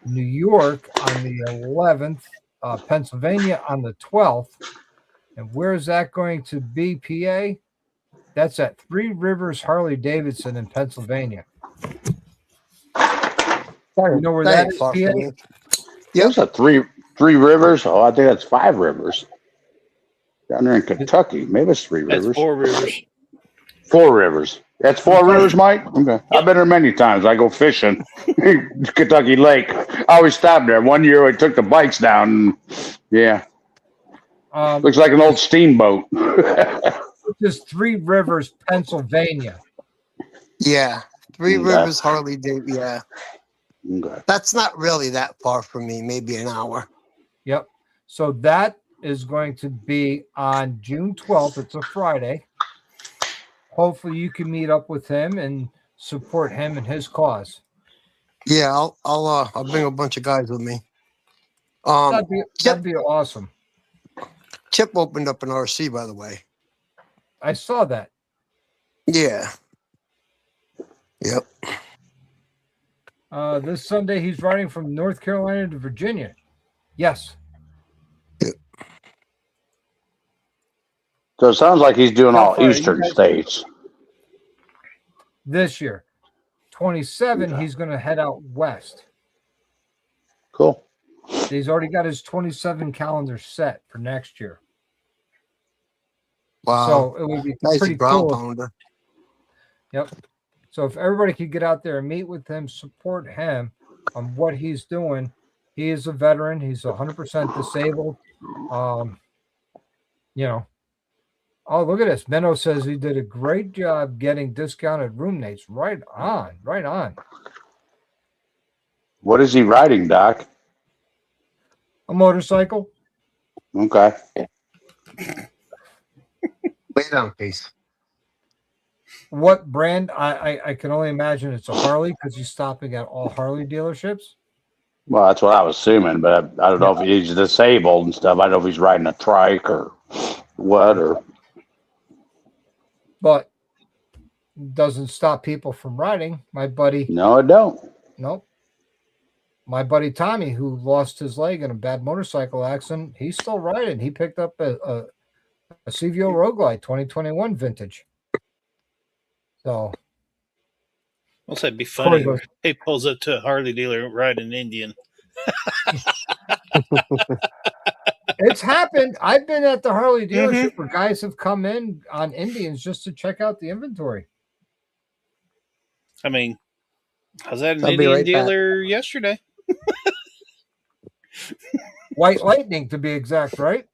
New York on the 11th, Pennsylvania on the 12th. And where is that going to be, PA? That's at Three Rivers Harley Davidson in Pennsylvania. You know where that is, PA? There's a three rivers. Oh, I think that's 5 rivers. Down there in Kentucky. Maybe it's 3 rivers. That's 4 rivers. 4 rivers. That's 4 rivers, Mike? Okay. I've been there many times. I go fishing. Kentucky Lake. I always stop there. One year I took the bikes down. Yeah. Looks like an old steamboat. This is Three Rivers, Pennsylvania. Yeah. Three Rivers Harley Davidson. Yeah. Okay. That's not really that far from me, maybe an hour. Yep. So that is going to be on June 12th. It's a Friday. hopefully you can meet up with him and support him and his cause. Yeah, I'll bring a bunch of guys with me. Chip, That'd be awesome. Chip opened up an RC, by the way. I saw that. Yeah. Yep. This Sunday he's riding from North Carolina to Virginia. Yes. Yep. So it sounds like he's doing How all far are you eastern guys- states. This year. 27, he's going to head out west. Cool. He's already got his 27 calendar set for next year. Wow. So it would be Nice pretty ground cool. pounder. Yep. So if everybody could get out there and meet with him, support him on what he's doing. He is a veteran. He's 100% disabled. You know. Oh, look at this. Menno says he did a great job getting discounted room mates. Right on. Right on. What is he riding, Doc? A motorcycle. Okay. Lay down, please. What brand? I can only imagine it's a Harley because he's stopping at all Harley dealerships. Well, that's what I was assuming, but I don't know if he's disabled and stuff. I don't know if he's riding a trike or what, or But doesn't stop people from riding. My buddy, no, it don't. nope. My buddy Tommy, who lost his leg in a bad motorcycle accident, he's still riding. He picked up a CVO Road Glide 2021 vintage. So Well, that'd be funny. Corey goes, He pulls up to a Harley dealer riding an Indian. it's happened. I've been at the Harley dealership where guys have come in on Indians just to check out the inventory. I mean, I was at an I'll be Indian right back. dealer yesterday. White Lightning, to be exact, right?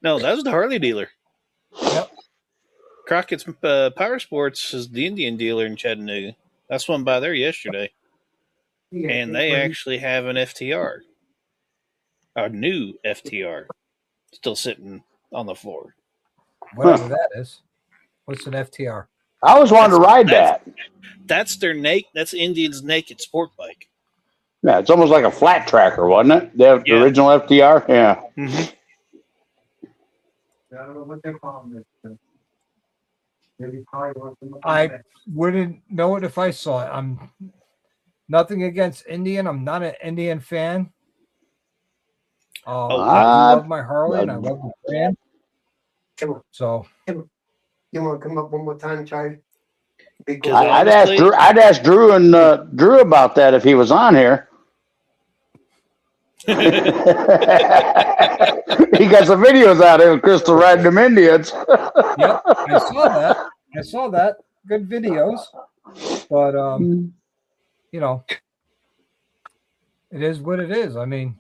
No, that was the Harley dealer. Yep. Crockett's Power Sports is the Indian dealer in Chattanooga. That's one by there yesterday. And they actually have an FTR. A new FTR. Still sitting on the floor. Whatever that is. What's an FTR? I always wanted to ride that. That's their that's Indian's naked sport bike. Yeah, it's almost like a flat tracker, wasn't it? The Yeah. original FDR? Yeah. Mm-hmm. I don't know what they call it. I wouldn't know it if I saw it. I'm nothing against Indian. I'm not an Indian fan. I love my Harley and I love the brand. Come on. So You want to come up one more time, Charlie? Big Cause guy. I'd ask Drew and Drew about that if he was on here. He got some videos out of Crystal riding them Indians. yep, I saw that. Good videos. But you know, it is what it is. I mean,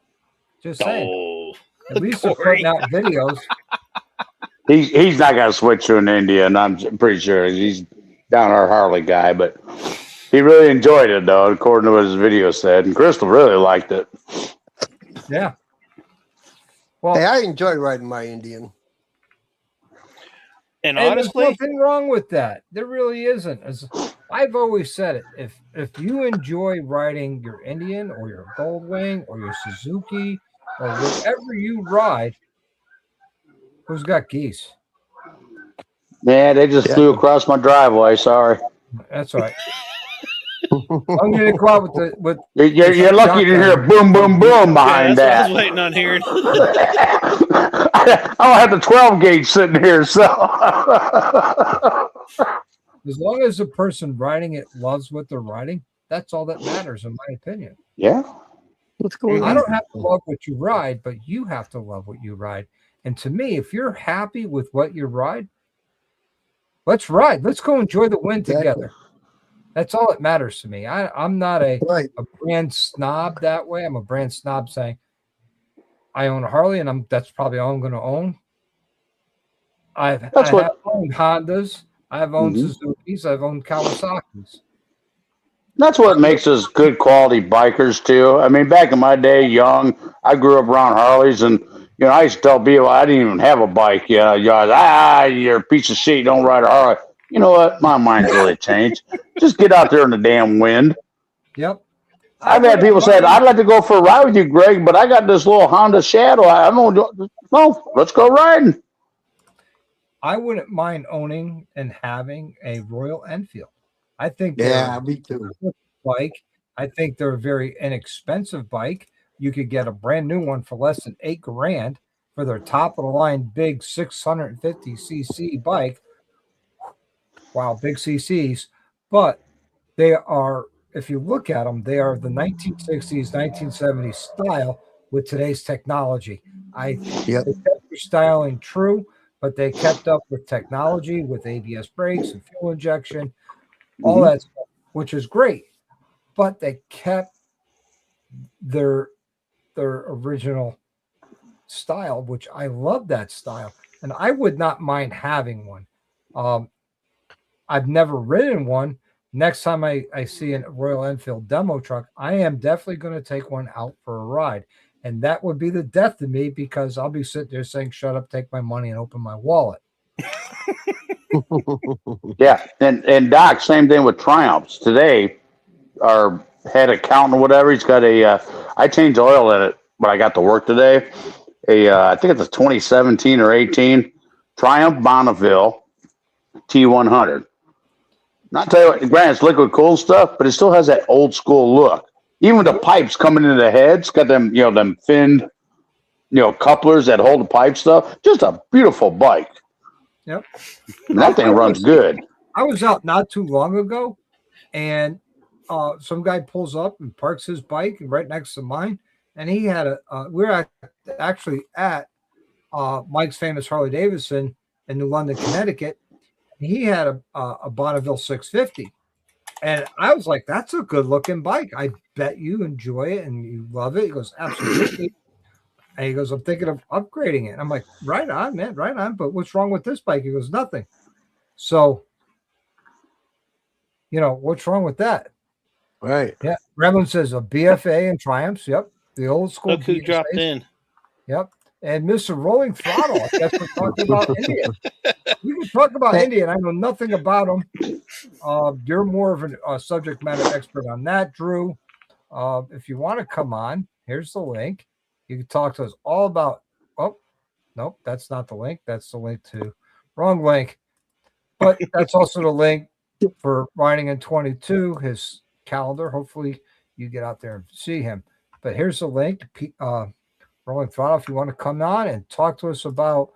just saying. Oh, At least they're putting out videos. He's not going to switch to an Indian. I'm pretty sure he's down our Harley guy, but he really enjoyed it though, according to what his video said. And Crystal really liked it. Yeah. Well, Hey, I enjoy riding my Indian. and and honestly, there's nothing wrong with that. There really isn't. As I've always said it, if you enjoy riding your Indian or your Goldwing or your Suzuki or whatever you ride, who's got geese? Yeah, they just flew across my driveway. Sorry. That's all right. I'm gonna go out with You're lucky to hear a boom, boom, boom behind that's what I that. was waiting on hearing. I don't have the 12 gauge sitting here, so. as long as the person riding it loves what they're riding, that's all that matters, in my opinion. Yeah. What's going on? I don't have to love what you ride, but you have to love what you ride. And to me, if you're happy with what you ride, let's ride. Let's go enjoy the win together. That's all that matters to me. I'm not a brand snob that way. I'm a brand snob saying I own a Harley, and that's probably all I'm going to own. I have owned Hondas. I've owned Suzukis. I've owned Kawasaki's. That's what makes us good quality bikers too. I mean, back in my day, young, I grew up around Harleys, and I used to tell people I didn't even have a bike. You're a piece of shit. You don't ride a Harley. You know what? My mind's really changed. Just get out there in the damn wind. Yep. I I've had wouldn't people say, mind. I'd like to go for a ride with you, Greg, but I got this little Honda Shadow. I don't know. No, let's go riding. I wouldn't mind owning and having a Royal Enfield. I think they're Yeah, me too. a bike. I think they're a very inexpensive bike. You could get a brand new one for less than 8 grand for their top of the line big 650cc bike. Wow, big CCs. But they are, if you look at them, they are the 1960s, 1970s style with today's technology. Yep. They kept their styling true, but they kept up with technology with ABS brakes and fuel injection, all Mhm. that stuff, which is great. But they kept their their original style, which I love that style, and I would not mind having one. Um, I've never ridden one. Next time I see a Royal Enfield demo truck, I am definitely going to take one out for a ride. And that would be the death of me because I'll be sitting there saying, shut up, take my money, and open my wallet. Yeah. And Doc, same thing with Triumphs. Today, our head accountant or whatever, he's got I changed oil in it when I got to work today. I think it's a 2017 or 18 Triumph Bonneville T100. Not tell you what, granted, it's liquid cooled stuff, but it still has that old school look. Even the pipes coming into the heads, got them, them finned, couplers that hold the pipe stuff. Just a beautiful bike. Yep. And that thing runs good. I was out not too long ago, and some guy pulls up and parks his bike right next to mine, and he had we're actually at Mike's famous Harley Davidson in New London, Connecticut. He had a Bonneville 650, and I was like, "That's a good looking bike. I bet you enjoy it and you love it." He goes, "Absolutely." And he goes, "I'm thinking of upgrading it." I'm like, "Right on, man, right on." But what's wrong with this bike? He goes, "Nothing." So, what's wrong with that? Right. Yeah. Remlin says a BFA and Triumphs. Yep. The old school Look who dropped BSAs. in. Yep. And Mr. Rolling Throttle. I guess we're talking about Indian. We can talk about Indian. I know nothing about them. You're more of a subject matter expert on that, Drew. If you want to come on, here's the link. You can talk to us all about. Oh, nope, that's not the link. That's the link to wrong link. But that's also the link for riding in 22, his calendar. Hopefully, you get out there and see him. But here's the link. Rolling Throttle, if you want to come on and talk to us about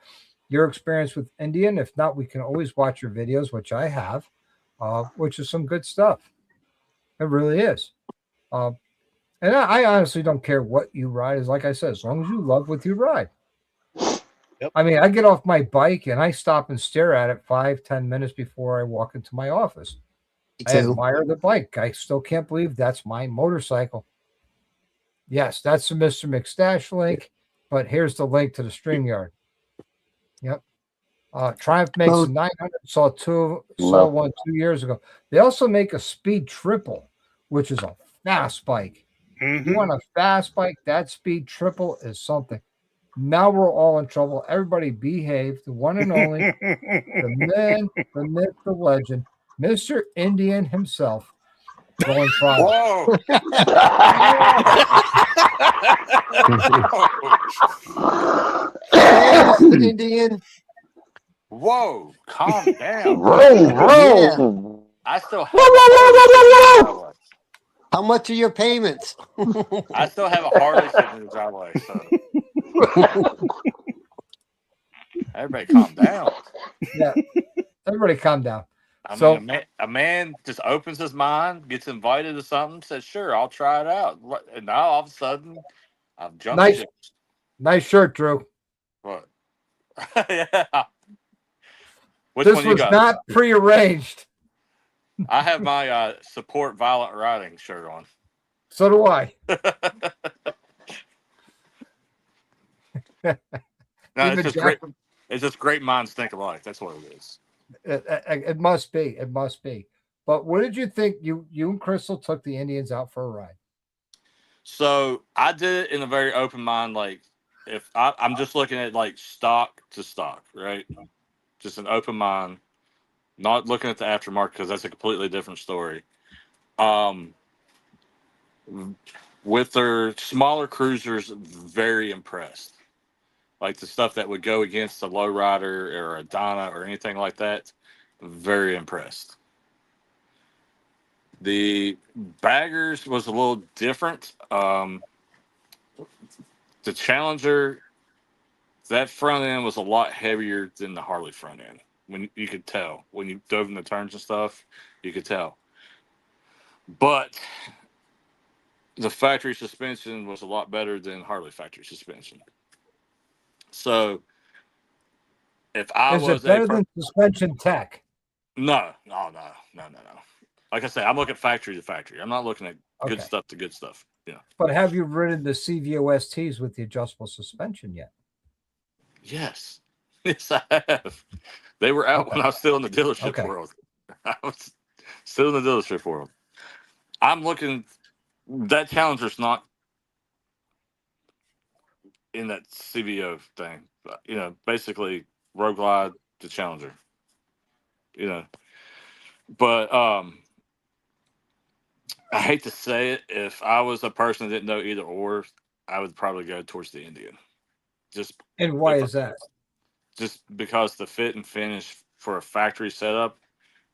your experience with Indian. If not, we can always watch your videos, which I have, which is some good stuff. It really is. And I honestly don't care what you ride. Is like I said, as long as you love what you ride. Yep. I mean, I get off my bike and I stop and stare at it 5-10 minutes before I walk into my office. I admire the bike. I still can't believe that's my motorcycle. Yes, that's the Mr. McStash link, but here's the link to the StreamYard. Yep. Triumph makes a 900. Saw one 2 years ago. They also make a speed triple, which is a fast bike. You want a fast bike? That speed triple is something. Now we're all in trouble. Everybody behave. The one and only, the man, the myth, the legend, Mr. Indian himself, Rolling Throttle. Mr. Indian. Whoa, calm down. Yeah. I still have a Harley sitting in the driveway. How much are your payments? I still have a Harley sitting in the driveway, so everybody calm down. Yeah. Everybody calm down. I So- mean, a man just opens his mind, gets invited to something, says, sure, I'll try it out. And now all of a sudden, I've jumped ship. Nice shirt, Drew. What? Yeah. Which This one you was got? not prearranged. I have my support violent riding shirt on. So do I. No, Even it's just Jack- great. It's just great minds think alike. That's what it is. It must be. It must be. But what did you think? You and Crystal took the Indians out for a ride. So I did it in a very open mind. Like if I'm just looking at like stock to stock, right? Just an open mind. Not looking at the aftermarket because that's a completely different story. With their smaller cruisers, very impressed. Like the stuff that would go against a lowrider or a Donna or anything like that, very impressed. The baggers was a little different. The Challenger, that front end was a lot heavier than the Harley front end. When you could tell when you dove in the turns and stuff, you could tell. But the factory suspension was a lot better than Harley factory suspension. So if I Is it was a better than suspension tech? no. Like I say, I'm looking factory to factory. I'm not looking at good Okay. stuff to good stuff. Yeah. But have you ridden the CVOSTs with the adjustable suspension yet? Yes. Yes, I have. They were out Okay. when I was still in the dealership Okay. world. I was still in the dealership world. I'm looking. That Challenger's not in that CVO thing. You know, basically Road Glide to Challenger. You know, but I hate to say it. If I was a person that didn't know either or, I would probably go towards the Indian. Just And why if is that? just because the fit and finish for a factory setup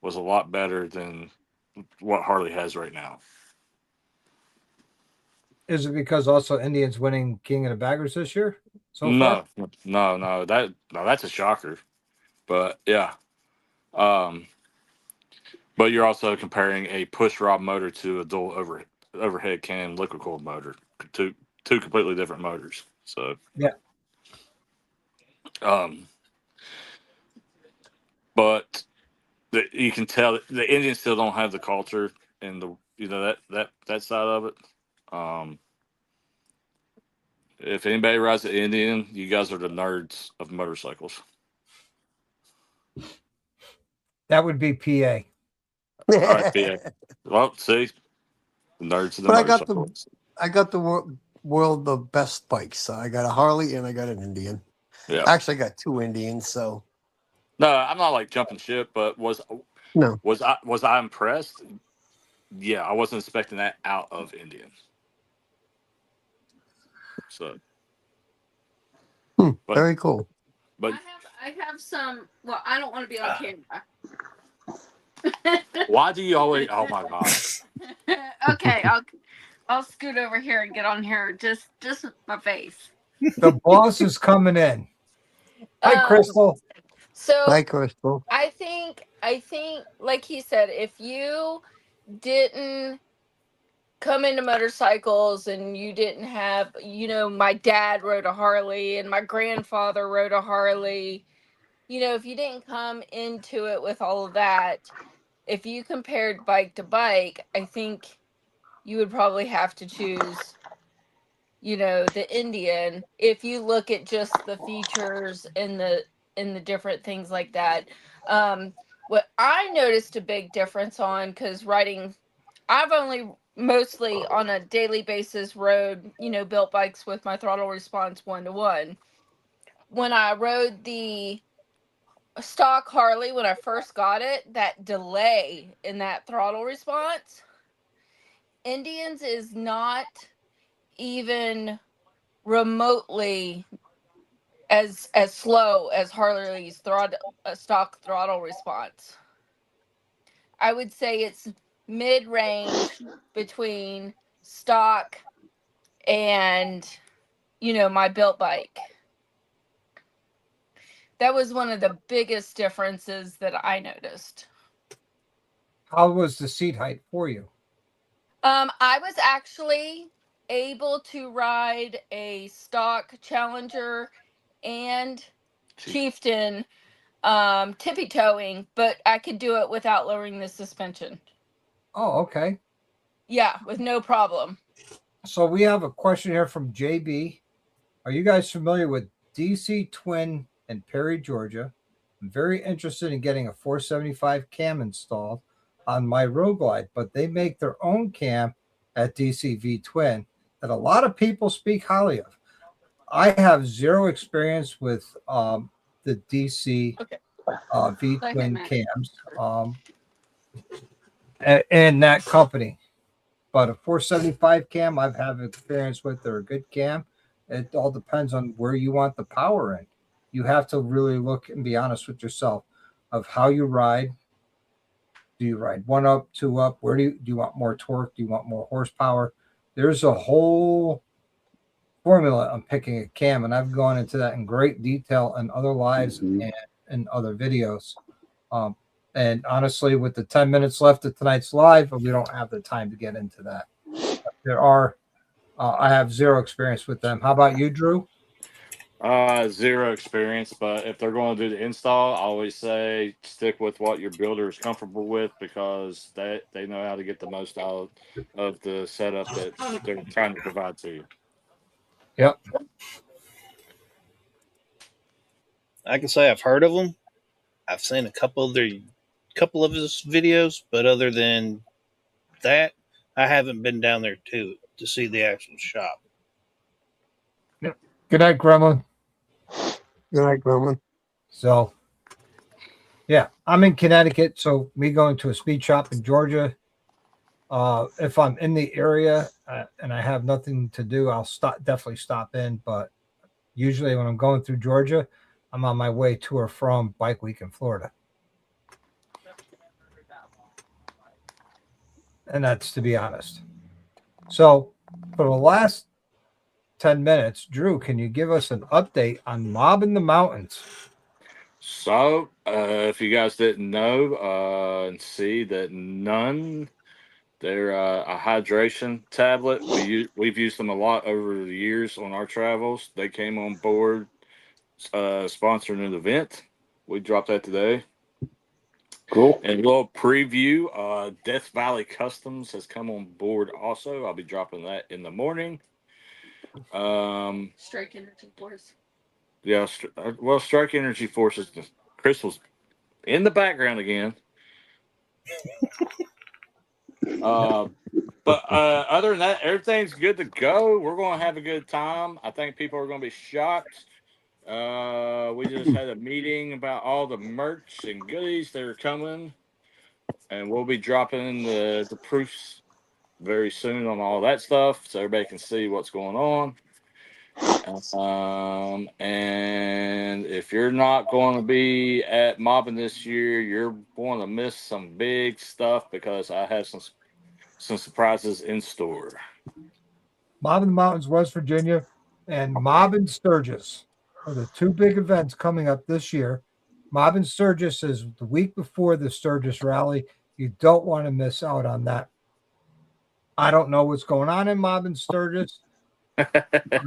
was a lot better than what Harley has right now. Is it because also Indians winning King of the Baggers this year so far? No. That's a shocker. But yeah. But you're also comparing a push rod motor to a dual overhead cam liquid cooled motor. Two completely different motors. So Yeah. But you can tell the Indians still don't have the culture and that side of it. If anybody rides an Indian, you guys are the nerds of motorcycles. That would be PA. All right, PA. Well, see, the nerds of the But motorcycles. I got the world the best bikes. So I got a Harley and I got an Indian. Yeah. Actually, I got two Indians. So No, I'm not like jumping ship, but was I impressed? Yeah, I wasn't expecting that out of Indian. So, but very cool. but I have some. Well, I don't want to be on camera. why do you always? Oh my gosh! Okay, I'll scoot over here and get on here. Just my face. The boss is coming in. Hi, Crystal. So Hi, Crystal. I think like he said, if you didn't come into motorcycles and you didn't have, my dad rode a Harley and my grandfather rode a Harley, if you didn't come into it with all of that, if you compared bike to bike, I think you would probably have to choose, the Indian if you look at just the features and the different things like that. What I noticed a big difference on, because I've only mostly on a daily basis rode, built bikes with my throttle response 1-to-1. When I rode the stock Harley when I first got it, that delay in that throttle response, Indians is not even remotely as slow as Harley's stock throttle response. I would say it's mid-range between stock and my built bike. That was one of the biggest differences that I noticed. How was the seat height for you? I was actually able to ride a stock Challenger and Chieftain tippy toeing, but I could do it without lowering the suspension. Oh, okay. Yeah, with no problem. So we have a question here from JB. Are you guys familiar with DC Twin in Perry, Georgia? I'm very interested in getting a 475 cam installed on my Road Glide, but they make their own cam at DCV Twin that a lot of people speak highly of. I have zero experience with the DC Okay. V Go ahead, Twin Matt. cams, and that company. But a 475 cam, I've had experience with. They're a good cam. It all depends on where you want the power in. You have to really look and be honest with yourself of how you ride. Do you ride one up, two up? Where do you want more torque? Do you want more horsepower? There's a whole formula on picking a cam, and I've gone into that in great detail in other lives and in other videos. Um, and honestly, with the 10 minutes left of tonight's live, we don't have the time to get into that. There are, I have zero experience with them. How about you, Drew? Zero experience, but if they're going to do the install, I always say stick with what your builder is comfortable with because they know how to get the most out of the setup that they're trying to provide to you. Yep. I can say I've heard of them. I've seen a couple of his videos, but other than that, I haven't been down there to see the actual shop. Yep. Good night, Gremlin. Good night, Grumman. So, yeah, I'm in Connecticut, so me going to a speed shop in Georgia. If I'm in the area and I have nothing to do, I'll definitely stop in. But usually, when I'm going through Georgia, I'm on my way to or from Bike Week in Florida, and that's to be honest. So, for the last 10 minutes, Drew, can you give us an update on Mob in the Mountains? So, if you guys didn't know and see that they're a hydration tablet. We've used them a lot over the years on our travels. They came on board sponsoring an event. We dropped that today. Cool. And a little preview, Death Valley Customs has come on board also. I'll be dropping that in the morning. Strike Energy Force. Yeah, well, Strike Energy Forces, Crystal's in the background again. But other than that, everything's good to go. We're going to have a good time. I think people are going to be shocked. We just had a meeting about all the merch and goodies that are coming, and we'll be dropping the proofs very soon on all that stuff, so everybody can see what's going on. And if you're not going to be at Mobbing this year, you're going to miss some big stuff because I have some surprises in store. Mob in the Mountains, West Virginia, and Mob in Sturgis are the two big events coming up this year. Mob in Sturgis is the week before the Sturgis rally. You don't want to miss out on that. I don't know what's going on in Mob in Sturgis. I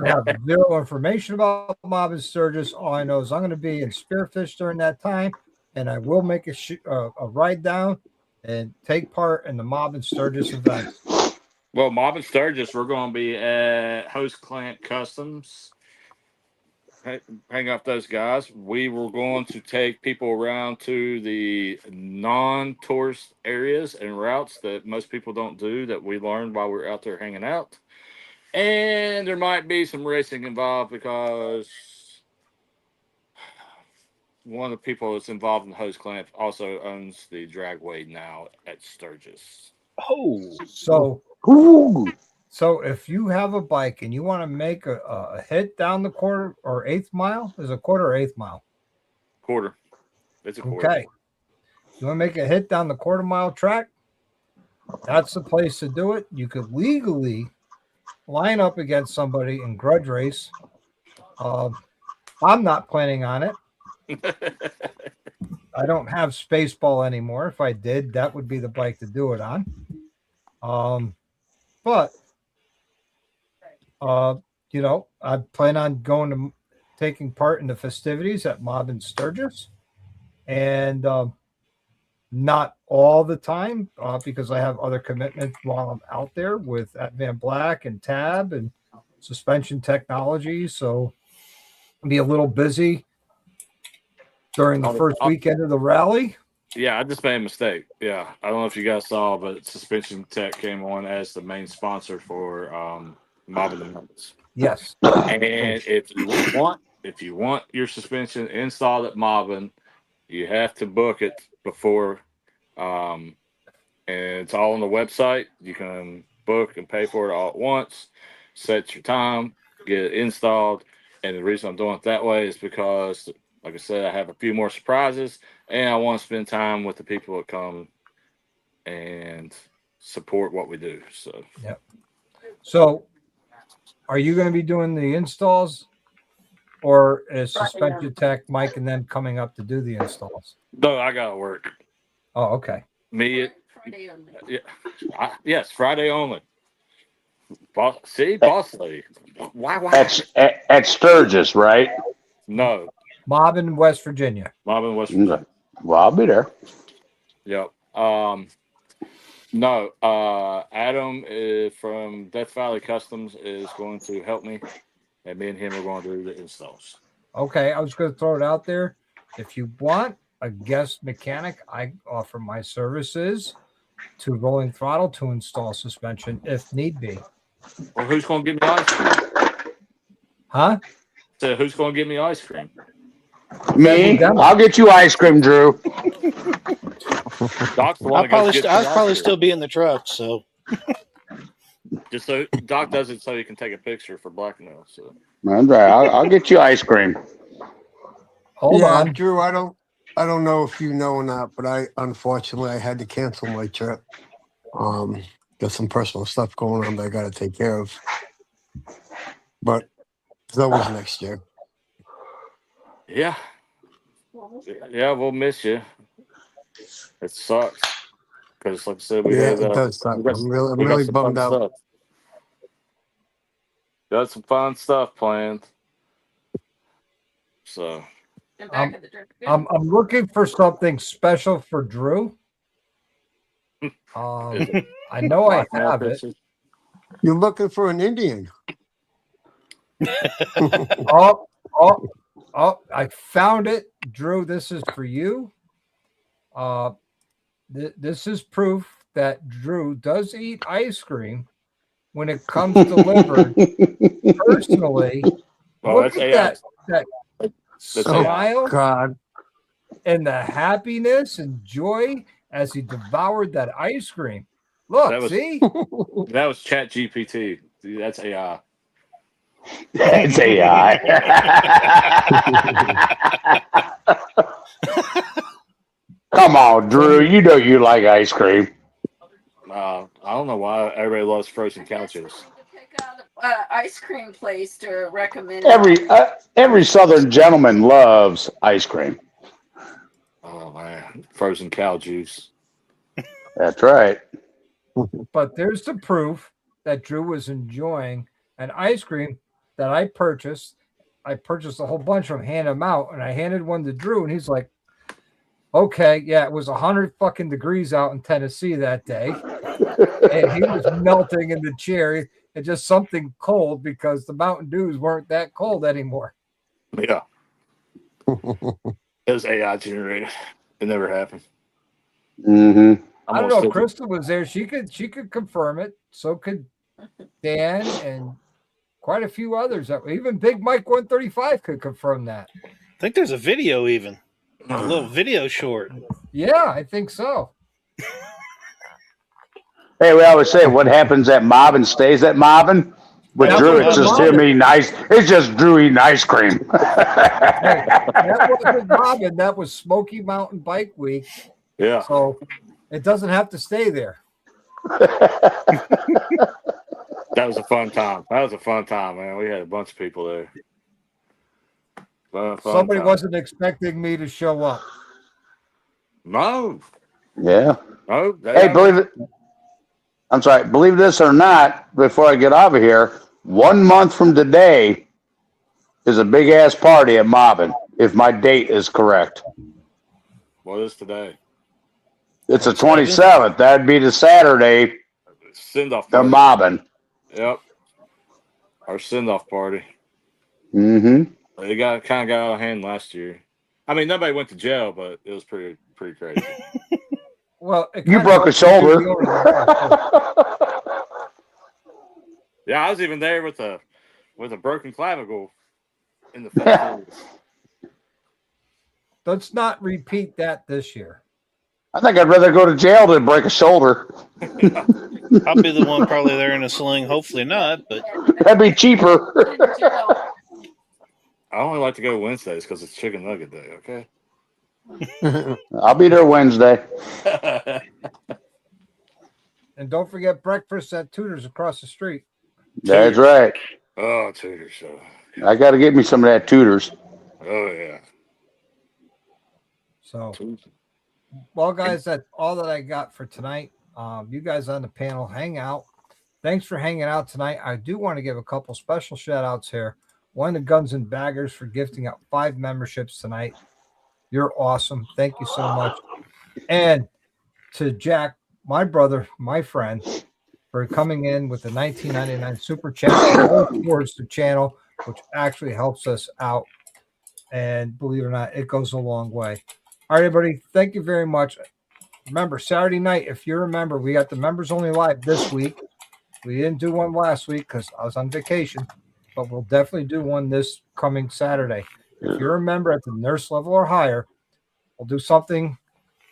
have zero information about Mob in Sturgis. All I know is I'm going to be in Spearfish during that time, and I will make a ride down and take part in the Mob in Sturgis event. Well, Mob and Sturgis, we're going to be at Host Clamp Customs. Hang up those guys. We were going to take people around to the non-tourist areas and routes that most people don't do that we learned while we were out there hanging out. And there might be some racing involved because one of the people that's involved in the Host Clamp also owns the dragway now at Sturgis. Oh, So, Ooh. so if you have a bike and you want to make a hit down the quarter or eighth mile, is a quarter or eighth mile? Quarter. It's a quarter. Okay. You want to make a hit down the quarter mile track? That's the place to do it. You could legally line up against somebody in grudge race. I'm not planning on it. I don't have Spaceball anymore. If I did, that would be the bike to do it on. But I plan on taking part in the festivities at Mob in Sturgis, and not all the time because I have other commitments while I'm out there with at Van Black and Tab and suspension technology. So I'll be a little busy during the first weekend of the rally. Yeah, I just made a mistake. Yeah, I don't know if you guys saw, but Suspension Tech came on as the main sponsor for Mob in the Mountains. Yes, and if you want your suspension installed at Mobbin, You have to book it before, and it's all on the website. You can book and pay for it all at once. Set your time, get it installed, and the reason I'm doing it that way is because, like I said, I have a few more surprises, and I want to spend time with the people that come and support what we do. So, Yep. So, are you going to be doing the installs, or is suspension tech Mike and them coming up to do the installs? no, I gotta work. Oh, okay. Me, yes, Friday only. Boss lady. Why? At Sturgis, right? No, Mobbin, West Virginia. Mom in West Virginia. Okay. Well, I'll be there. Yep. No. Adam from Death Valley Customs is going to help me, and me and him are going to do the installs. Okay, I was going to throw it out there. If you want a guest mechanic, I offer my services to Rolling Throttle to install suspension if need be. Well, who's going to give me ice cream? Huh? So who's going to give me ice cream? Me? I'll get you ice cream, Drew. Doc's the one I'll that probably, goes get I'll the ice probably cream. still be in the truck. So Just so Doc does it so he can take a picture for blackmail. So That's right. I'll get you ice cream. Hold on. Drew. I don't know if you know or not, but I unfortunately I had to cancel my trip. Got some personal stuff going on that I got to take care of. But it's always next year. yeah, we'll miss you. It sucks because, like I said, we Yeah, had it does suck. we got, I'm we got really some bummed fun out. stuff. Got some fun stuff planned. So I'm looking for something special for Drew. I know I blackmail have it. pictures. You're looking for an Indian. Oh, I found it. Drew, this is for you. This is proof that Drew does eat ice cream when it comes delivered personally. Oh, Look that's at AI. that That's smile God. and the happiness and joy as he devoured that ice cream. Look, That was- see? That was Chat GPT. That's AI. It's AI. Come on, Drew. You know you like ice cream. I don't know why everybody loves frozen couches. Pick out an ice cream place to recommend. Every Southern gentleman loves ice cream. Oh man, frozen cow juice. That's right. But there's the proof that Drew was enjoying an ice cream that I purchased. I purchased a whole bunch of them, handed them out, and I handed one to Drew, and he's like, okay, yeah, it was 100 fucking degrees out in Tennessee that day. And he was melting in the chair. And just something cold because the Mountain Dews weren't that cold anymore. Yeah. It was AI generated. It never happened. Mm-hmm. I don't know if Crystal was there. She could confirm it. So could Dan and quite a few others. Even Big Mike 135 could confirm that. I think there's a video even. A little video short. Yeah, I think so. Hey, we always say what happens at Mobbin stays at Mobbin. With That Drew, was it's just Mobbin. him eating ice. It's just Drew eating ice cream. Hey, that wasn't Robin. That was Smoky Mountain Bike Week. Yeah. So it doesn't have to stay there. That was a fun time. Man. We had a bunch of people there. Fun Somebody time. wasn't expecting me to show up. No. Yeah. No. Hey, believe this or not, before I get out of here, 1 month from today is a big ass party at Mobbin, if my date is correct. What is today? It's the 27th. That'd be the Saturday. Send off The party. Mobbin. Yep. Our send off party. Mm-hmm. It kind of got out of hand last year. I mean, nobody went to jail, but it was pretty crazy. Well, You broke a shoulder. Yeah, I was even there with a broken clavicle in the festivities. let's not repeat that this year. I think I'd rather go to jail than break a shoulder. I'll be the one probably there in a sling. Hopefully not, but That'd be cheaper. I only like to go Wednesdays because it's chicken nugget day. Okay. I'll be there Wednesday. And don't forget breakfast at Tudor's across the street. That's right. Oh, Tudor show. I got to get me some of that Tudors. Oh yeah. So, well, guys, that's all that I got for tonight. You guys on the panel, hang out. Thanks for hanging out tonight. I do want to give a couple special shout outs here. One to Guns and Baggers for gifting out 5 memberships tonight. You're awesome. Thank you so much. And to Jack, my brother, my friend, for coming in with the 1999 super chat towards the channel, which actually helps us out. And believe it or not, it goes a long way. All right, everybody. Thank you very much. Remember, Saturday night, if you remember, we got the members only live this week. We didn't do one last week because I was on vacation, but we'll definitely do one this coming Saturday. If you're a member at the nurse level or higher, we'll do something,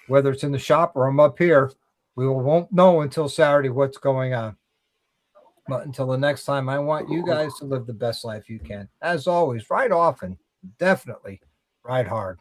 whether it's in the shop or I'm up here. We won't know until Saturday what's going on. But until the next time, I want you guys to live the best life you can. As always, ride often, definitely ride hard.